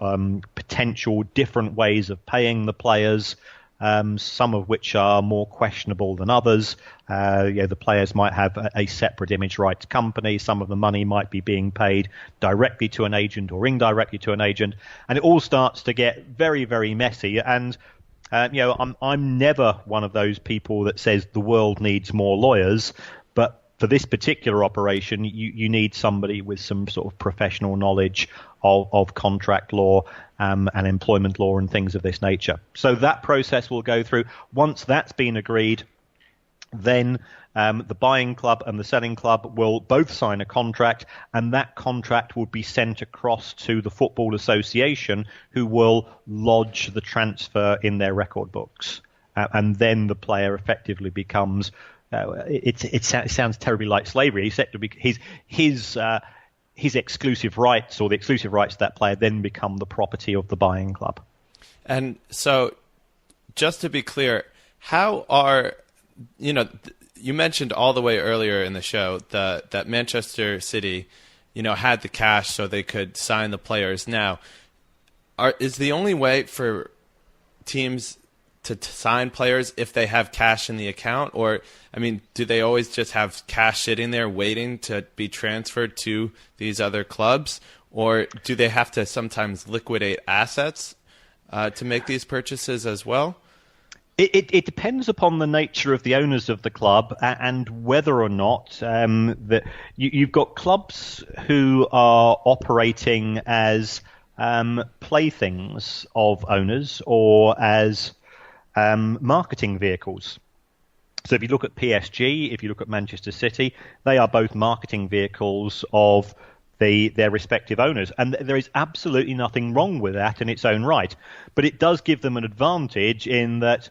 potential different ways of paying the players, some of which are more questionable than others. The players might have a separate image rights company. Some of the money might be being paid directly to an agent or indirectly to an agent, and it all starts to get very, very messy. And I'm never one of those people that says the world needs more lawyers, but for this particular operation, you need somebody with some sort of professional knowledge of contract law and employment law and things of this nature. So that process will go through. Once that's been agreed, then the buying club and the selling club will both sign a contract, and that contract will be sent across to the Football Association, who will lodge the transfer in their record books. And then the player effectively becomes... It sounds terribly like slavery. His exclusive rights, or the exclusive rights of that player, then become the property of the buying club. And so, just to be clear, how are you mentioned all the way earlier in the show that Manchester City, had the cash so they could sign the players. Now, is the only way for teams to sign players if they have cash in the account? Or, do they always just have cash sitting there waiting to be transferred to these other clubs? Or do they have to sometimes liquidate assets to make these purchases as well? It depends upon the nature of the owners of the club and whether or not you've got clubs who are operating as playthings of owners or as marketing vehicles. So if you look at PSG, if you look at Manchester City, they are both marketing vehicles of their respective owners. And there is absolutely nothing wrong with that in its own right. But it does give them an advantage in that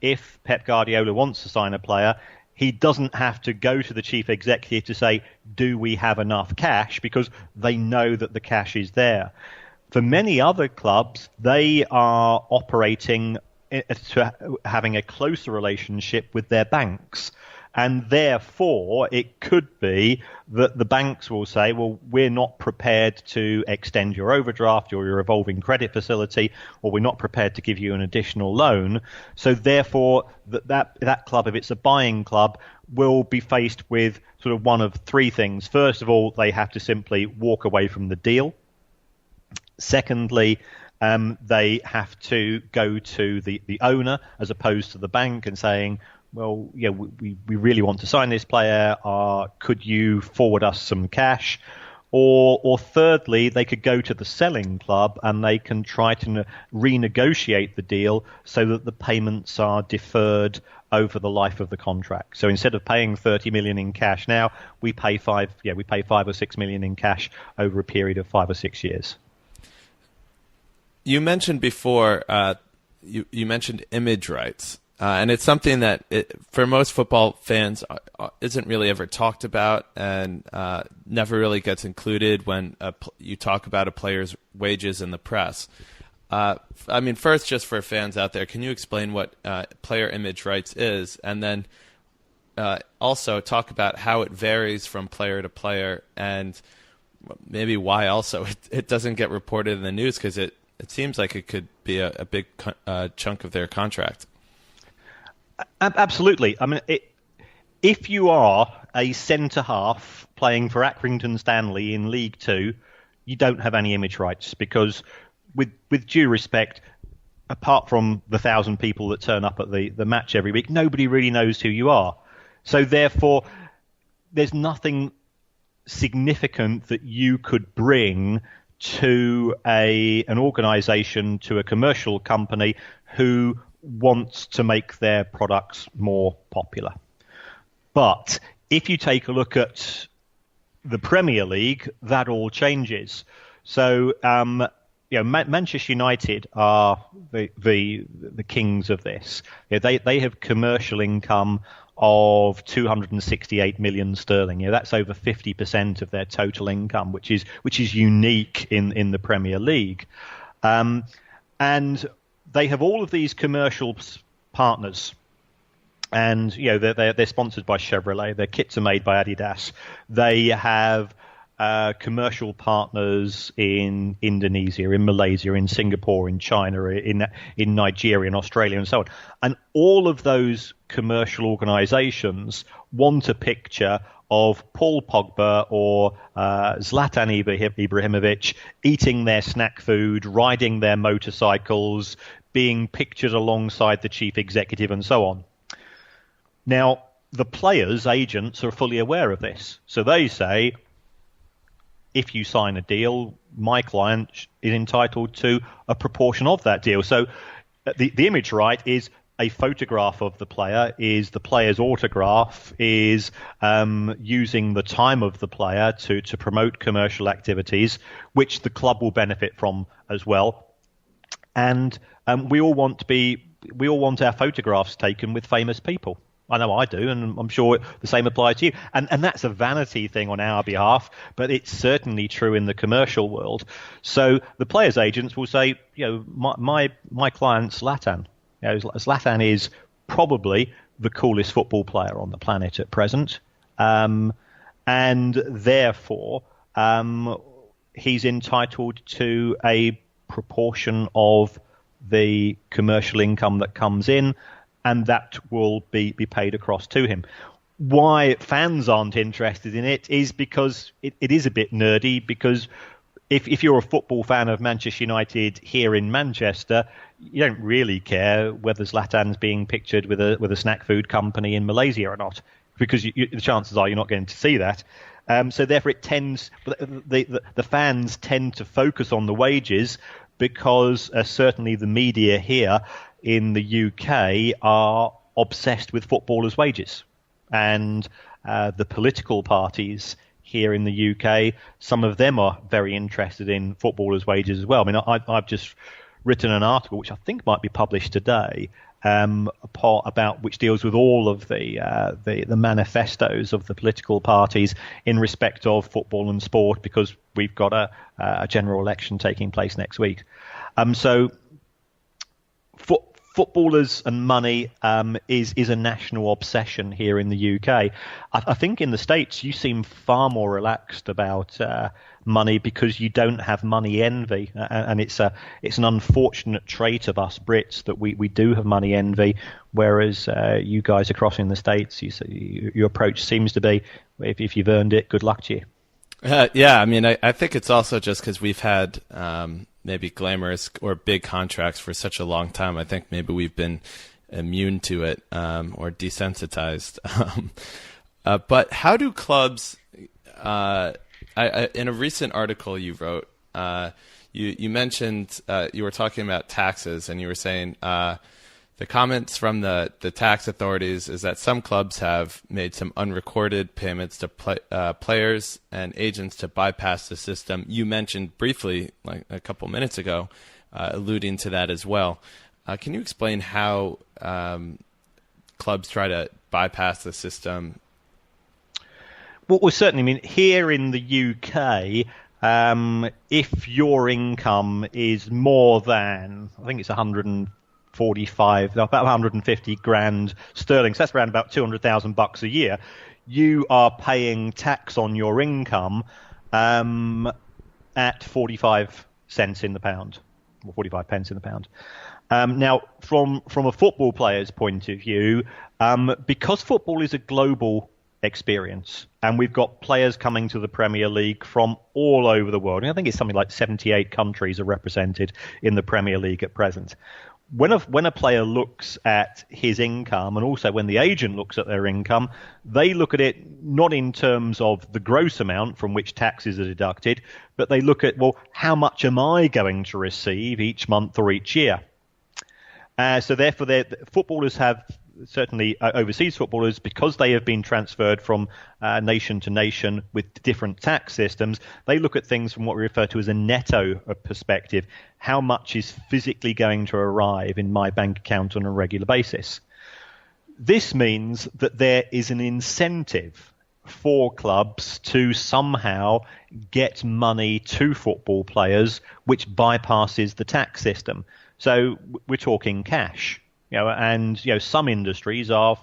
if Pep Guardiola wants to sign a player, he doesn't have to go to the chief executive to say, do we have enough cash? Because they know that the cash is there. For many other clubs, they are operating to having a closer relationship with their banks. And therefore, it could be that the banks will say, well, we're not prepared to extend your overdraft or your revolving credit facility, or we're not prepared to give you an additional loan. So therefore, that club, if it's a buying club, will be faced with sort of one of three things. First of all, they have to simply walk away from the deal. Secondly, they have to go to the owner as opposed to the bank and saying, well, yeah, we really want to sign this player. Could you forward us some cash? Or thirdly, they could go to the selling club and they can try to renegotiate the deal so that the payments are deferred over the life of the contract. So instead of paying 30 million in cash now, we pay 5 or 6 million in cash over a period of 5 or 6 years. You mentioned before, you mentioned image rights. And it's something that, for most football fans, isn't really ever talked about and never really gets included when you talk about a player's wages in the press. I mean, first, just for fans out there, can you explain what player image rights is? And then also talk about how it varies from player to player and maybe why also it doesn't get reported in the news, because it seems like it could be a big chunk of their contract. Absolutely. I mean, if you are a centre-half playing for Accrington Stanley in League Two, you don't have any image rights because, with due respect, apart from the 1,000 people that turn up at the match every week, nobody really knows who you are. So therefore, there's nothing significant that you could bring to an organisation, to a commercial company who wants to make their products more popular. But if you take a look at the Premier League, that all changes. So, Manchester United are the kings of this. They have commercial income of 268 million sterling. That's over 50% of their total income, which is unique in the Premier League. And they have all of these commercial partners, and they're sponsored by Chevrolet. Their kits are made by Adidas. They have commercial partners in Indonesia, in Malaysia, in Singapore, in China, in Nigeria, in Australia, and so on. And all of those commercial organisations want a picture of Paul Pogba or Zlatan Ibrahimovic eating their snack food, riding their motorcycles, being pictured alongside the chief executive and so on. Now, the players' agents are fully aware of this. So they say, if you sign a deal, my client is entitled to a proportion of that deal. So the image right is a photograph of the player, is the player's autograph, is using the time of the player to promote commercial activities, which the club will benefit from as well. And we all want our photographs taken with famous people. I know I do, and I'm sure the same applies to you. And that's a vanity thing on our behalf, but it's certainly true in the commercial world. So the players' agents will say, my client Zlatan. Zlatan is probably the coolest football player on the planet at present, and therefore he's entitled to a proportion of the commercial income that comes in, and that will be paid across to him. Why fans aren't interested in it is because it is a bit nerdy, because if you're a football fan of Manchester United here in Manchester, you don't really care whether Zlatan's being pictured with a snack food company in Malaysia or not, because the chances are you're not going to see that. So therefore, the fans tend to focus on the wages because certainly the media here in the UK are obsessed with footballers' wages, and the political parties here in the UK, some of them are very interested in footballers' wages as well. I mean, I've just written an article which I think might be published today, about which deals with all of the manifestos of the political parties in respect of football and sport, because we've got a general election taking place next week. So footballers and money is a national obsession here in the UK. I think in the States you seem far more relaxed about money because you don't have money envy, and it's an unfortunate trait of us Brits that we do have money envy, whereas you guys across in the States, your approach seems to be, if you've earned it, good luck to you. Yeah, I mean, I think it's also just because we've had maybe glamorous or big contracts for such a long time. I think maybe we've been immune to it or desensitized. But how do clubs? In a recent article you wrote, you mentioned you were talking about taxes, and you were saying the comments from the tax authorities is that some clubs have made some unrecorded payments to players and agents to bypass the system. You mentioned briefly, like a couple minutes ago, alluding to that as well. Can you explain how clubs try to bypass the system? Well, certainly, I mean, here in the UK, if your income is more than, I think it's 145, about 150 grand sterling, so that's around about $200,000 a year, you are paying tax on your income at 45 cents in the pound, or 45 pence in the pound. Now, from a football player's point of view, because football is a global experience, and we've got players coming to the Premier League from all over the world. And I think it's something like 78 countries are represented in the Premier League at present. When a player looks at his income, and also when the agent looks at their income, they look at it not in terms of the gross amount from which taxes are deducted, but they look at, well, how much am I going to receive each month or each year? So therefore, footballers have, certainly overseas footballers, because they have been transferred from nation to nation with different tax systems, they look at things from what we refer to as a netto perspective. How much is physically going to arrive in my bank account on a regular basis? This means that there is an incentive for clubs to somehow get money to football players which bypasses the tax system. So we're talking cash. And some industries are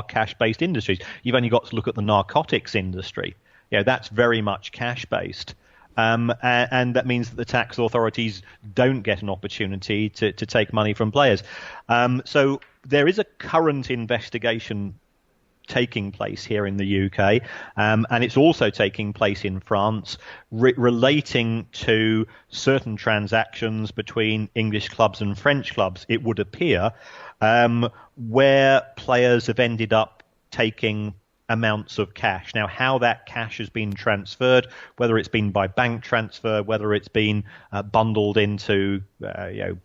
cash-based industries. You've only got to look at the narcotics industry. That's very much cash-based, and that means that the tax authorities don't get an opportunity to take money from players. So there is a current investigation taking place here in the UK, and it's also taking place in France, relating to certain transactions between English clubs and French clubs, it would appear, where players have ended up taking amounts of cash. Now, how that cash has been transferred, whether it's been by bank transfer, whether it's been bundled into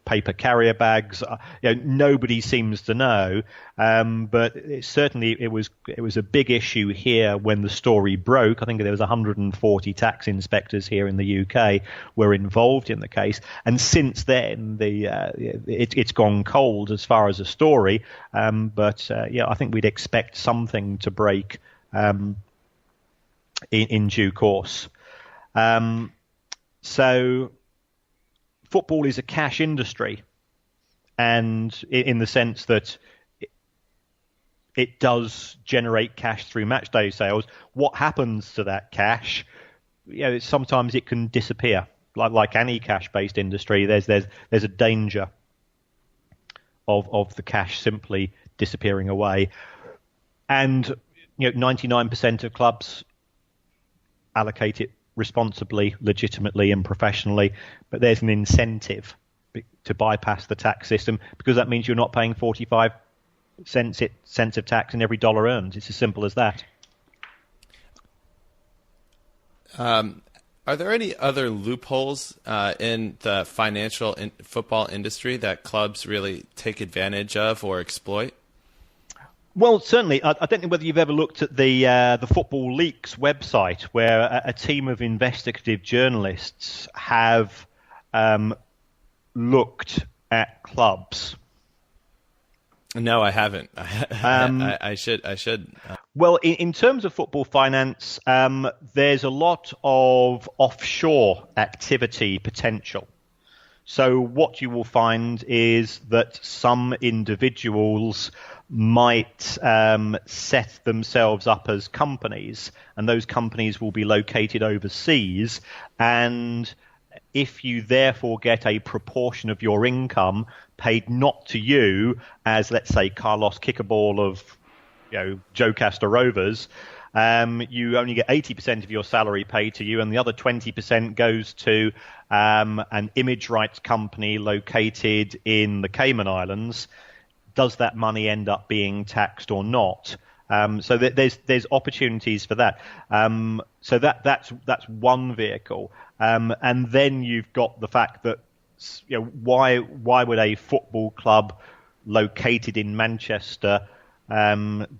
paper carrier bags, nobody seems to know. But it was a big issue here when the story broke. I think there was 140 tax inspectors here in the UK were involved in the case, and since then it's gone cold as far as a story. But I think we'd expect something to break in due course. So football is a cash industry, and in the sense that it does generate cash through match day sales. What happens to that cash? Sometimes it can disappear. Like any cash-based industry, there's a danger of the cash simply disappearing away. And 99% of clubs allocate it responsibly, legitimately, and professionally, but there's an incentive to bypass the tax system, because that means you're not paying 45 cents of tax in every dollar earned. It's as simple as that. Are there any other loopholes in the financial football industry that clubs really take advantage of or exploit? Well, certainly. I don't know whether you've ever looked at the Football Leaks website, where a team of investigative journalists have looked at clubs. No, I haven't. I should. Well, in terms of football finance, there's a lot of offshore activity potential. So what you will find is that some individuals might set themselves up as companies, and those companies will be located overseas. And if you therefore get a proportion of your income paid not to you as, let's say, Carlos Kickerball of Jocaster Rovers, you only get 80% of your salary paid to you, and the other 20% goes to an image rights company located in the Cayman Islands. Does that money end up being taxed or not? So there's opportunities for that. So that's one vehicle, and then you've got the fact that why would a football club located in Manchester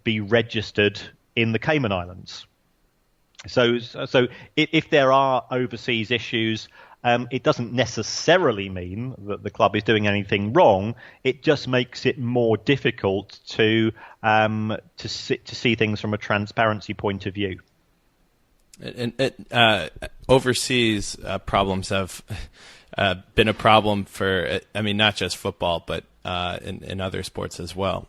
be registered in the Cayman Islands? So if there are overseas issues, it doesn't necessarily mean that the club is doing anything wrong. It just makes it more difficult to see things from a transparency point of view. And overseas problems have been a problem for, not just football, but in other sports as well.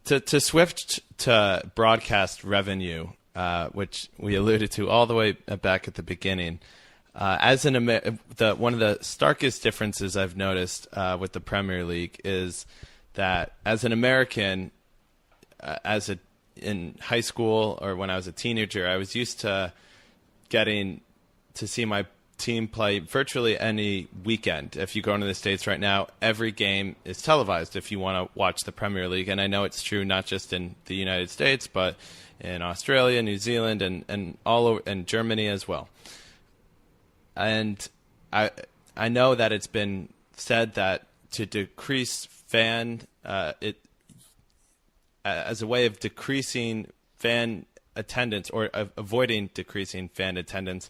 To switch to broadcast revenue, which we alluded to all the way back at the beginning, one of the starkest differences I've noticed with the Premier League is that as an American, in high school or when I was a teenager, I was used to getting to see my team play virtually any weekend. If you go into the States right now, every game is televised if you want to watch the Premier League. And I know it's true not just in the United States, but in Australia, New Zealand, and all over, and Germany as well. And I know that it's been said that to decrease as a way of decreasing fan attendance or avoiding decreasing fan attendance,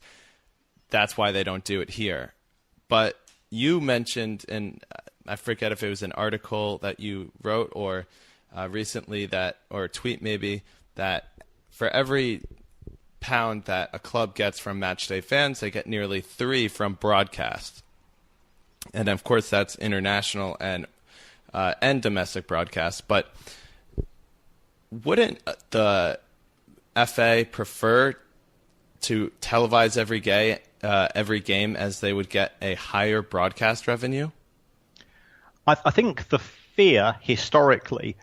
that's why they don't do it here. But you mentioned, and I forget if it was an article that you wrote or recently or a tweet maybe, that for every pound that a club gets from matchday fans, they get nearly 3 from broadcast. And of course that's international and domestic broadcast. But wouldn't the FA prefer to televise every game as they would get a higher broadcast revenue? I think the fear historically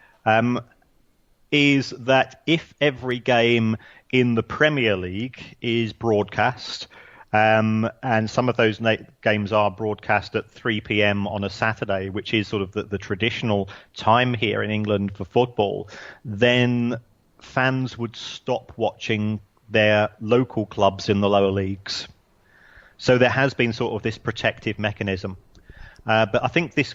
is that if every game in the Premier League is broadcast, and some of those games are broadcast at 3 p.m. on a Saturday, which is sort of the traditional time here in England for football, then fans would stop watching their local clubs in the lower leagues. So there has been sort of this protective mechanism. But I think this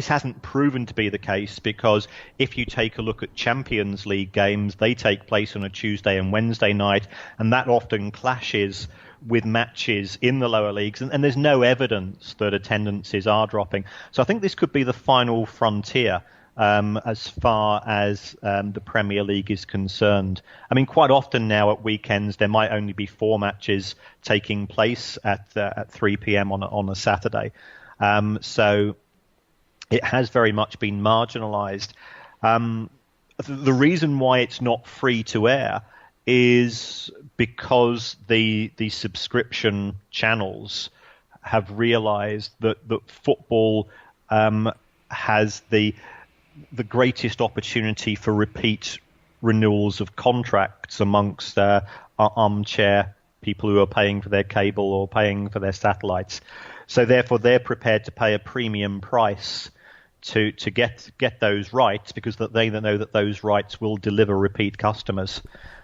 hasn't proven to be the case, because if you take a look at Champions League games, they take place on a Tuesday and Wednesday night, and that often clashes with matches in the lower leagues, and there's no evidence that attendances are dropping. So I think this could be the final frontier as far as the Premier League is concerned. I mean, quite often now at weekends there might only be 4 matches taking place at 3 p.m. on a Saturday. So it has very much been marginalised. The reason why it's not free to air is because the subscription channels have realised that football has the greatest opportunity for repeat renewals of contracts amongst armchair people who are paying for their cable or paying for their satellites. So therefore they're prepared to pay a premium price to get those rights, because they know that those rights will deliver repeat customers.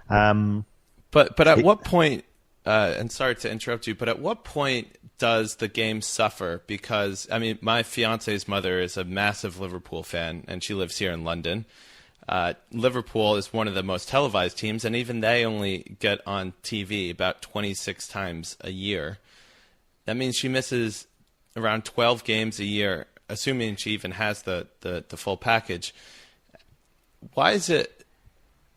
But at what point, and sorry to interrupt you, but at what point does the game suffer? Because, I mean, my fiance's mother is a massive Liverpool fan, and she lives here in London. Liverpool is one of the most televised teams, and even they only get on TV about 26 times a year. That means she misses around 12 games a year, assuming she even has the full package. Why is it,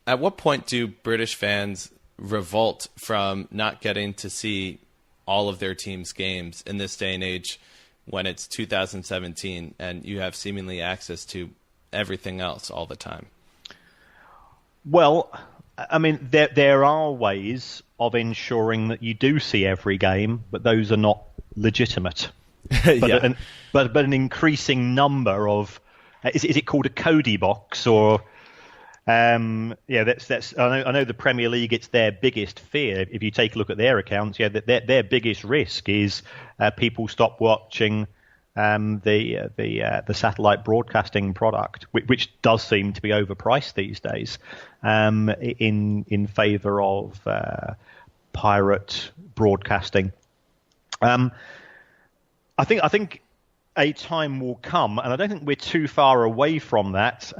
at what point do British fans revolt from not getting to see all of their team's games in this day and age when it's 2017 and you have seemingly access to everything else all the time? Well, I mean, there are ways of ensuring that you do see every game, but those are not legitimate. But an increasing number of is it called a Cody box or that's I know the Premier League, it's their biggest fear. If you take a look at their accounts, their biggest risk is people stop watching the satellite broadcasting product, which does seem to be overpriced these days, in favour of pirate broadcasting. I think a time will come, and I don't think we're too far away from that,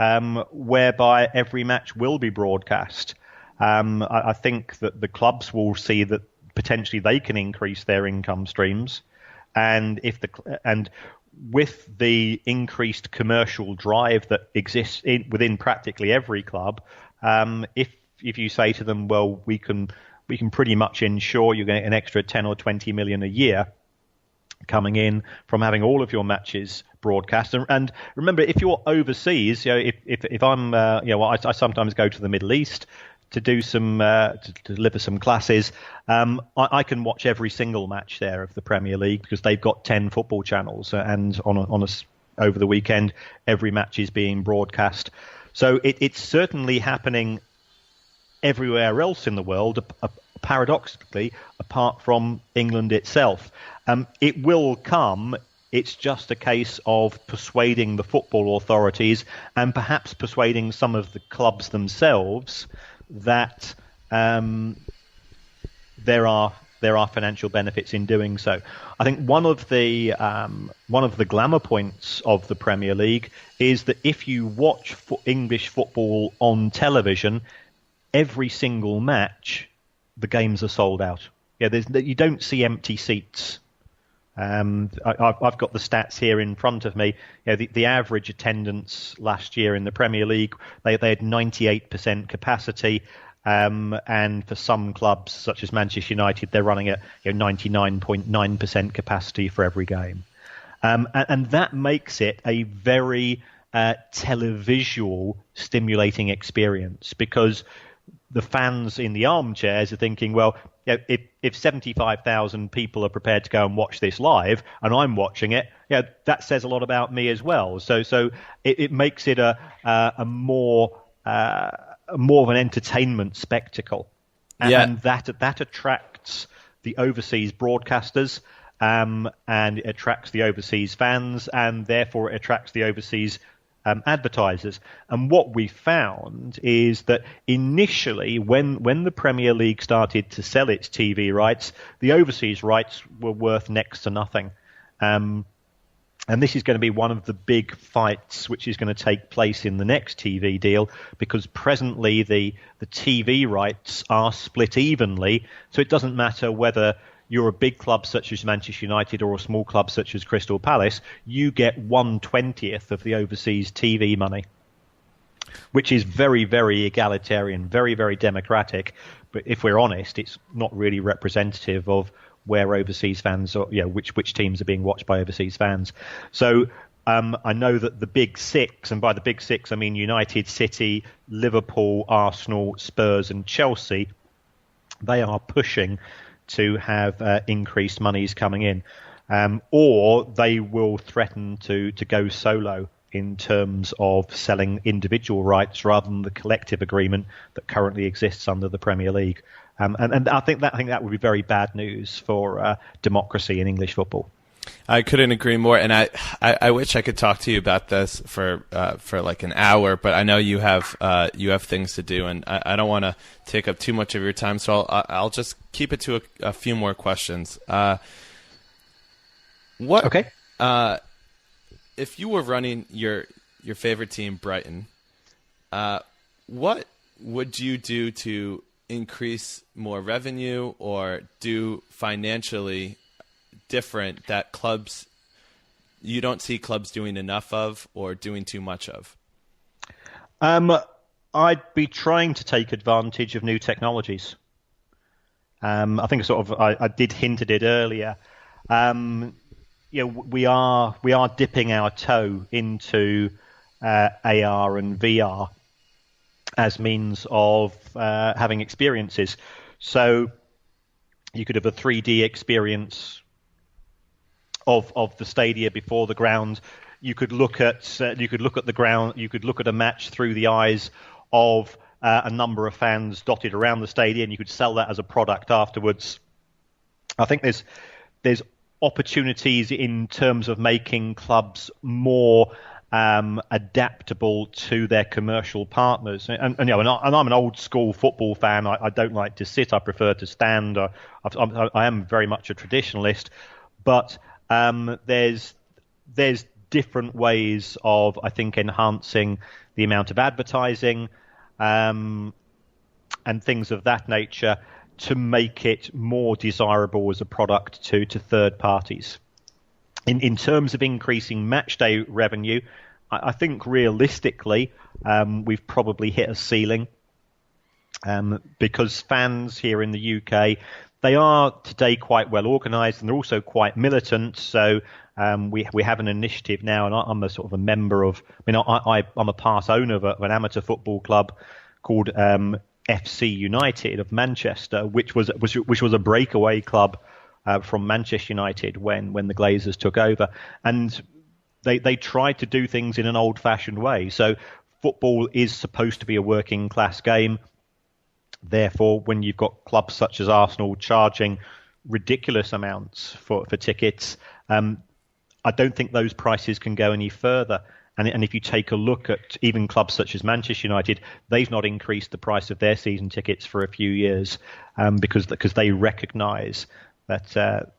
whereby every match will be broadcast. I think that the clubs will see that potentially they can increase their income streams, and with the increased commercial drive that exists within practically every club, if you say to them, well, we can pretty much ensure you get an extra 10 or 20 million a year coming in from having all of your matches broadcast. And remember, if you're overseas, if I'm, I sometimes go to the Middle East to do some to deliver some classes. I can watch every single match there of the Premier League because they've got 10 football channels, and over the weekend every match is being broadcast. So it's certainly happening everywhere else in the world, paradoxically, apart from England itself. It will come. It's just a case of persuading the football authorities and perhaps persuading some of the clubs themselves that there are financial benefits in doing so. I think one of the glamour points of the Premier League is that if you watch English football on television, every single match, the games are sold out. You don't see empty seats. I've got the stats here in front of me. The average attendance last year in the Premier League, they had 98% capacity, and for some clubs such as Manchester United, they're running at 99.9% capacity for every game, and that makes it a very televisual, stimulating experience, because the fans in the armchairs are thinking, well, if 75,000 people are prepared to go and watch this live, and I'm watching it, that says a lot about me as well. So it makes it a more of an entertainment spectacle, and that attracts the overseas broadcasters, and it attracts the overseas fans, and therefore it attracts the overseas advertisers. And what we found is that initially, when the Premier League started to sell its TV rights, the overseas rights were worth next to nothing. And this is going to be one of the big fights which is going to take place in the next TV deal, because presently the TV rights are split evenly, so it doesn't matter whether you're a big club such as Manchester United or a small club such as Crystal Palace, you get 1/20th of the overseas TV money, which is very, very egalitarian, very, very democratic. But if we're honest, it's not really representative of where overseas fans are, which teams are being watched by overseas fans. So I know that the big six, and by the big six I mean United, City, Liverpool, Arsenal, Spurs and Chelsea, they are pushing to have increased monies coming in, or they will threaten to go solo in terms of selling individual rights rather than the collective agreement that currently exists under the Premier League. And I think that would be very bad news for democracy in English football. I couldn't agree more, and I wish I could talk to you about this for like an hour, but I know you have things to do, and I don't want to take up too much of your time, so I'll just keep it to a few more questions. Okay. If you were running your favorite team, Brighton, what would you do to increase more revenue or do financially different that you don't see clubs doing enough of or doing too much of? I'd be trying to take advantage of new technologies. I think I did hint at it earlier. We are dipping our toe into AR and VR as means of having experiences. So you could have a 3D experience of the stadia before the ground. You could look at the ground. You could look at a match through the eyes of a number of fans dotted around the stadium. You could sell that as a product afterwards. I think there's opportunities in terms of making clubs more adaptable to their commercial partners. And I'm an old school football fan. I don't like to sit. I prefer to stand. I am very much a traditionalist. But there's different ways of, I think, enhancing the amount of advertising and things of that nature to make it more desirable as a product to third parties. In terms of increasing match day revenue, I think realistically we've probably hit a ceiling because fans here in the UK, they are today quite well organised and they're also quite militant. So we have an initiative now, and I'm a sort of a member of. I'm a part owner of an amateur football club called FC United of Manchester, which was a breakaway club from Manchester United when the Glazers took over, and they tried to do things in an old-fashioned way. So football is supposed to be a working class game. Therefore, when you've got clubs such as Arsenal charging ridiculous amounts for tickets, I don't think those prices can go any further. And if you take a look at even clubs such as Manchester United, they've not increased the price of their season tickets for a few years because they recognise that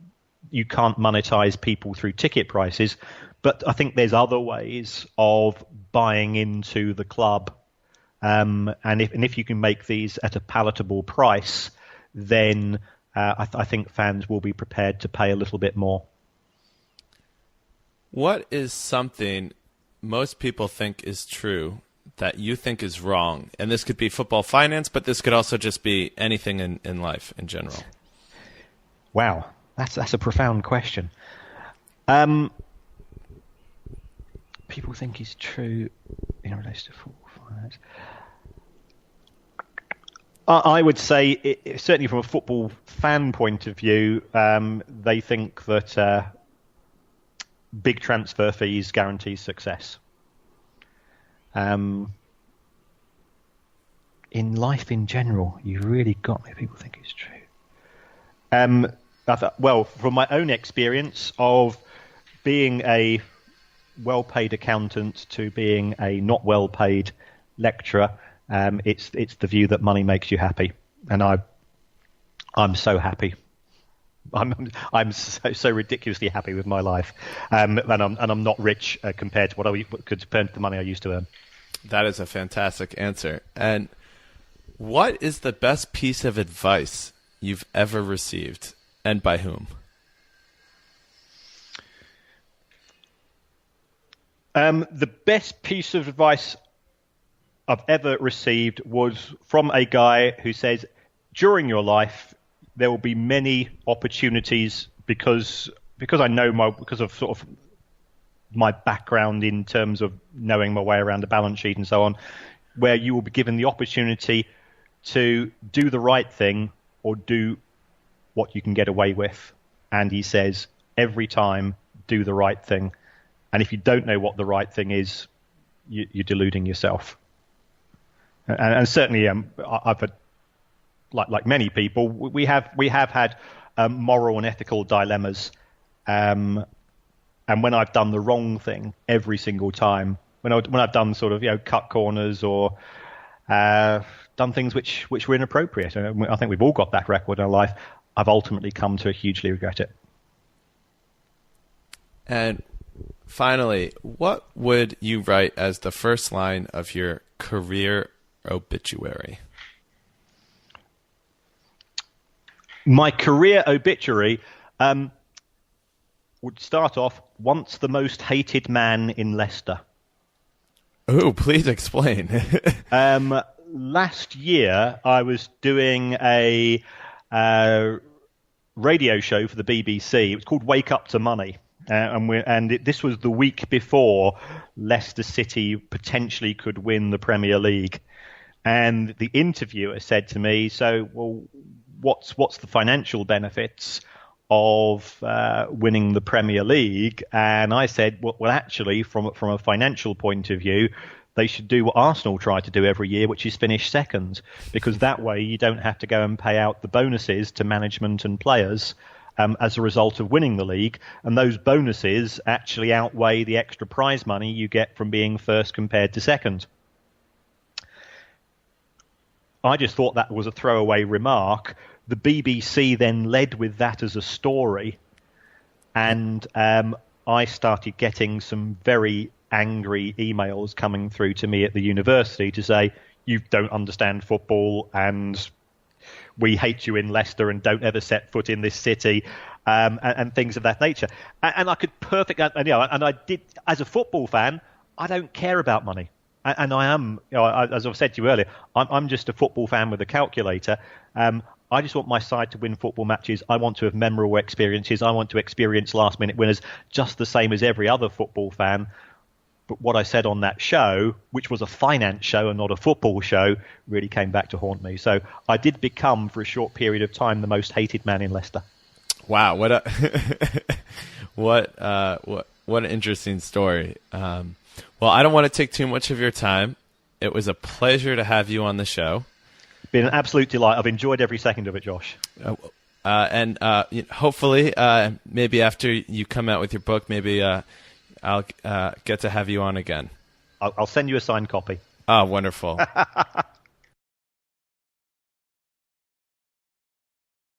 you can't monetize people through ticket prices. But I think there's other ways of buying into the club. And if you can make these at a palatable price, then I think fans will be prepared to pay a little bit more. What is something most people think is true that you think is wrong? And this could be football finance, but this could also just be anything in life in general. Wow, that's a profound question. People think is true in relation to football finance. I would say, certainly from a football fan point of view, they think that big transfer fees guarantee success. In life in general, you really got me. People think it's true. Well, from my own experience of being a well-paid accountant to being a not well-paid lecturer, it's the view that money makes you happy, and I'm so happy. I'm so ridiculously happy with my life, and I'm not rich compared to compared to the money I used to earn. That is a fantastic answer. And what is the best piece of advice you've ever received, and by whom? The best piece of advice I've ever received was from a guy who says, during your life, there will be many opportunities because I know because of sort of my background in terms of knowing my way around a balance sheet and so on, where you will be given the opportunity to do the right thing or do what you can get away with. And he says, every time, do the right thing. And if you don't know what the right thing is, you're deluding yourself. And certainly, I've had, like many people, we have had moral and ethical dilemmas. And when I've done the wrong thing every single time, when I've done sort of cut corners or done things which were inappropriate, and I think we've all got that record in our life, I've ultimately come to hugely regret it. And finally, what would you write as the first line of your career obituary? My career obituary would start off, once the most hated man in Leicester. Oh, please explain. Last year, I was doing a radio show for the BBC. It was called Wake Up to Money. This was the week before Leicester City potentially could win the Premier League. And the interviewer said to me, so, well, what's the financial benefits of winning the Premier League? And I said, well, actually, from a financial point of view, they should do what Arsenal try to do every year, which is finish second, because that way you don't have to go and pay out the bonuses to management and players as a result of winning the league. And those bonuses actually outweigh the extra prize money you get from being first compared to second. I just thought that was a throwaway remark. The BBC then led with that as a story, and I started getting some very angry emails coming through to me at the university to say, you don't understand football and we hate you in Leicester and don't ever set foot in this city, and things of that nature. And I could perfectly, and I did, as a football fan, I don't care about money. And I am, as I've said to you earlier, I'm just a football fan with a calculator. I just want my side to win football matches. I want to have memorable experiences. I want to experience last-minute winners just the same as every other football fan. But what I said on that show, which was a finance show and not a football show, really came back to haunt me. So I did become, for a short period of time, the most hated man in Leicester. Wow, what an interesting story. Well, I don't want to take too much of your time. It was a pleasure to have you on the show. Been an absolute delight. I've enjoyed every second of it, Josh. And hopefully, maybe after you come out with your book, maybe I'll get to have you on again. I'll send you a signed copy. Oh, wonderful.